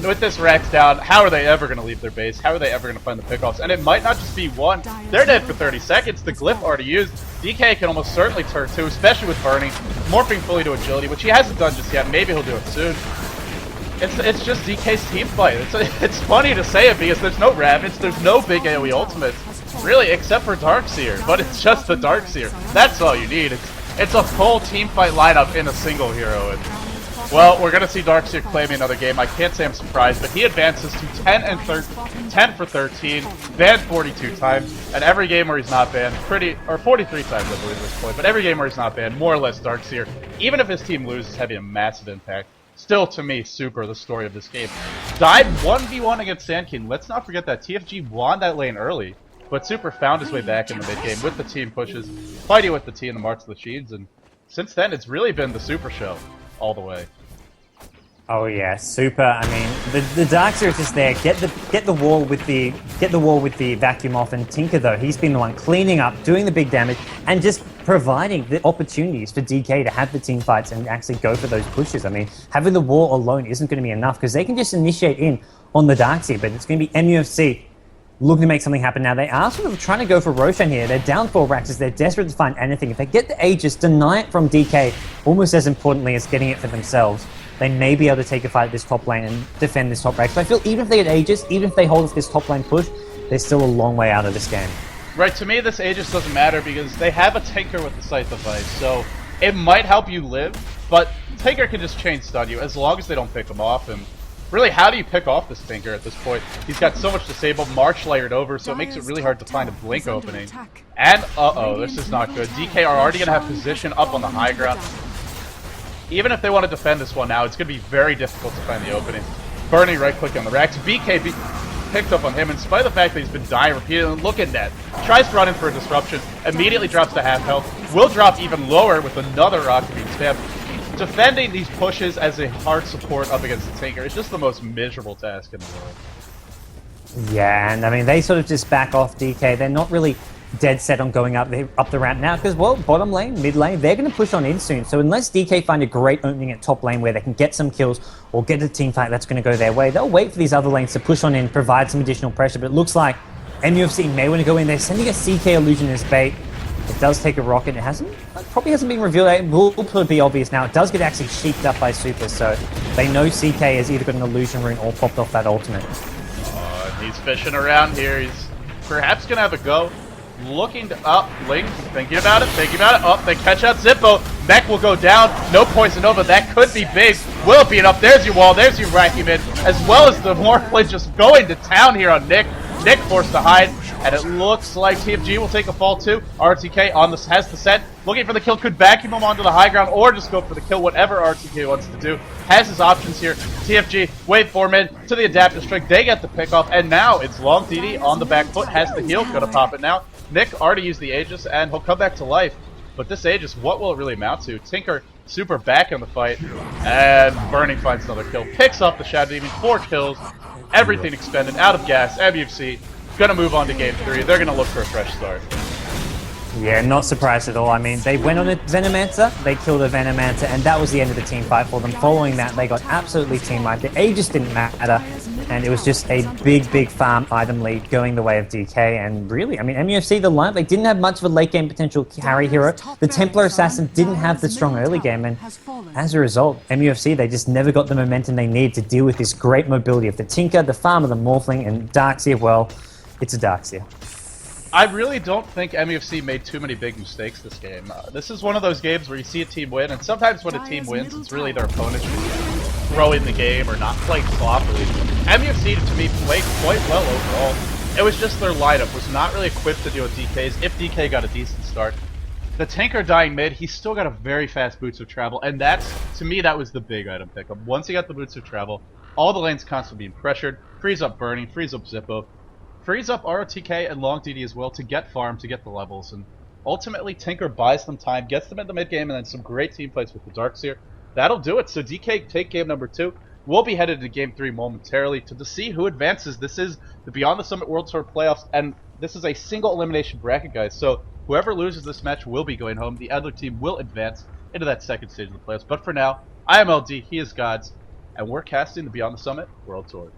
with this Rax down, how are they ever going to leave their base? How are they ever going to find the pickoffs? And it might not just be one. They're dead for 30 seconds. The Glyph already used. DK can almost certainly turn 2, especially with Burning. Morphing fully to Agility, which he hasn't done just yet. Maybe he'll do it soon. It's just DK's team fight. It's funny to say it because there's no Ravage, there's no big AoE ultimates, really, except for Darkseer. But it's just the Darkseer. That's all you need. It's a full team fight lineup in a single hero. And, well, we're gonna see Darkseer claiming another game. I can't say I'm surprised, but he advances to 10 for 13, banned 42 times, and every game where he's not banned, or 43 times I believe at this point. But every game where he's not banned, more or less Darkseer, even if his team loses, having a massive impact. Still, to me, Super, the story of this game. Died 1v1 against Sand King. Let's not forget that TFG won that lane early, but Super found his way back in the mid-game with the team pushes, fighting with the T in the March of the Machines, and since then, it's really been the Super show all the way. Oh yeah, Super. I mean, the Darkseer is just there. Get the wall with the vacuum off, and Tinker though, he's been the one cleaning up, doing the big damage, and just providing the opportunities for DK to have the team fights and actually go for those pushes. I mean, having the wall alone isn't going to be enough because they can just initiate in on the Darkseer, but it's going to be MUFC looking to make something happen now. They are sort of trying to go for Roshan here. They're down 4 Raxes. They're desperate to find anything. If they get the Aegis, deny it from DK, almost as importantly as getting it for themselves. they may be able to take a fight at this top lane and defend this top rack. So I feel even if they get Aegis, even if they hold this top lane push, they're still a long way out of this game. Right, to me this Aegis doesn't matter because they have a Tinker with the Scythe of Ice, so it might help you live, but Tinker can just chain stun you as long as they don't pick him off. And really, how do you pick off this Tinker at this point? He's got so much disable, March layered over, so it makes it really hard to find a blink opening. And, uh-oh, this is not good. DK are already going to have position up on the high ground. Even if they want to defend this one now, it's going to be very difficult to find the opening. Burning right click on the racks. BK picked up on him in spite of the fact that he's been dying repeatedly. Look at that. Tries to run in for a disruption, immediately drops to half health, will drop even lower with another rocket beam stab. Defending these pushes as a hard support up against the Tinker is just the most miserable task in the world. Yeah, and I mean, they sort of just back off DK. They're not really dead set on going up the ramp now because, well, bottom lane, mid lane, they're going to push on in soon. So unless DK find a great opening at top lane where they can get some kills or get a team fight that's going to go their way, they'll wait for these other lanes to push on in, provide some additional pressure. But it looks like MUFC may want to go in there, sending a CK illusion as bait. It does take a rocket. It probably hasn't been revealed. It will be obvious now. It does get actually sheeped up by Super, so they know CK has either got an illusion rune or popped off that ultimate. He's fishing around here. He's perhaps going to have a go. Looking to up, ling, thinking about it. Oh, they catch out Zippo. Mech will go down. No poison over. That could be big. Will it be enough? There's your wall. There's your Rakumin. As well as the Morphling just going to town here on Nick. Nick forced to hide. And it looks like TFG will take a fall too. RTK has the set. Looking for the kill. Could vacuum him onto the high ground or just go for the kill. Whatever RTK wants to do. Has his options here. TFG, wave 4 mid to the adaptive strike. They get the pick off. And now it's longdd on the back foot. Has the heal. Gonna pop it now. Nick already used the Aegis, and he'll come back to life. But this Aegis, what will it really amount to? Tinker, super back in the fight, and Burning finds another kill. Picks up the Shadow Demon, 4 kills, everything expended, out of gas. MUFC gonna move on to game 3. They're gonna look for a fresh start. Yeah, not surprised at all. I mean, they went on a Venomancer, they killed a Venomancer, and that was the end of the team fight for them. Following that, they got absolutely team-wiped. The Aegis didn't matter, and it was just a big farm item lead going the way of DK. And really, I mean, MUFC, the lineup, they didn't have much of a late-game potential carry hero. The Templar Assassin didn't have the strong early game, and as a result, MUFC, they just never got the momentum they need to deal with this great mobility of the Tinker, the farm of the Morphling, and Darkseer. Well, it's a Darkseer. I really don't think MUFC made too many big mistakes this game. This is one of those games where you see a team win, and sometimes when a team wins, it's really their opponent throwing the game or not playing sloppily. MUFC, to me, played quite well overall. It was just their lineup was not really equipped to deal with DKs. If DK got a decent start, the Tinker dying mid, he's still got a very fast boots of travel, and that's, to me, that was the big item pickup. Once he got the boots of travel, all the lanes constantly being pressured, frees up Burning, frees up Zippo, frees up ROTK and longdd as well to get farm, to get the levels, and ultimately Tinker buys them time, gets them in the mid game, and then some great team plays with the Darkseer. That'll do it. So DK take game number 2. We'll be headed to game 3 momentarily to see who advances. This is the Beyond the Summit World Tour playoffs, and this is a single elimination bracket, guys. So whoever loses this match will be going home. The other team will advance into that second stage of the playoffs. But for now, I am LD, he is GoDz, and we're casting the Beyond the Summit World Tour.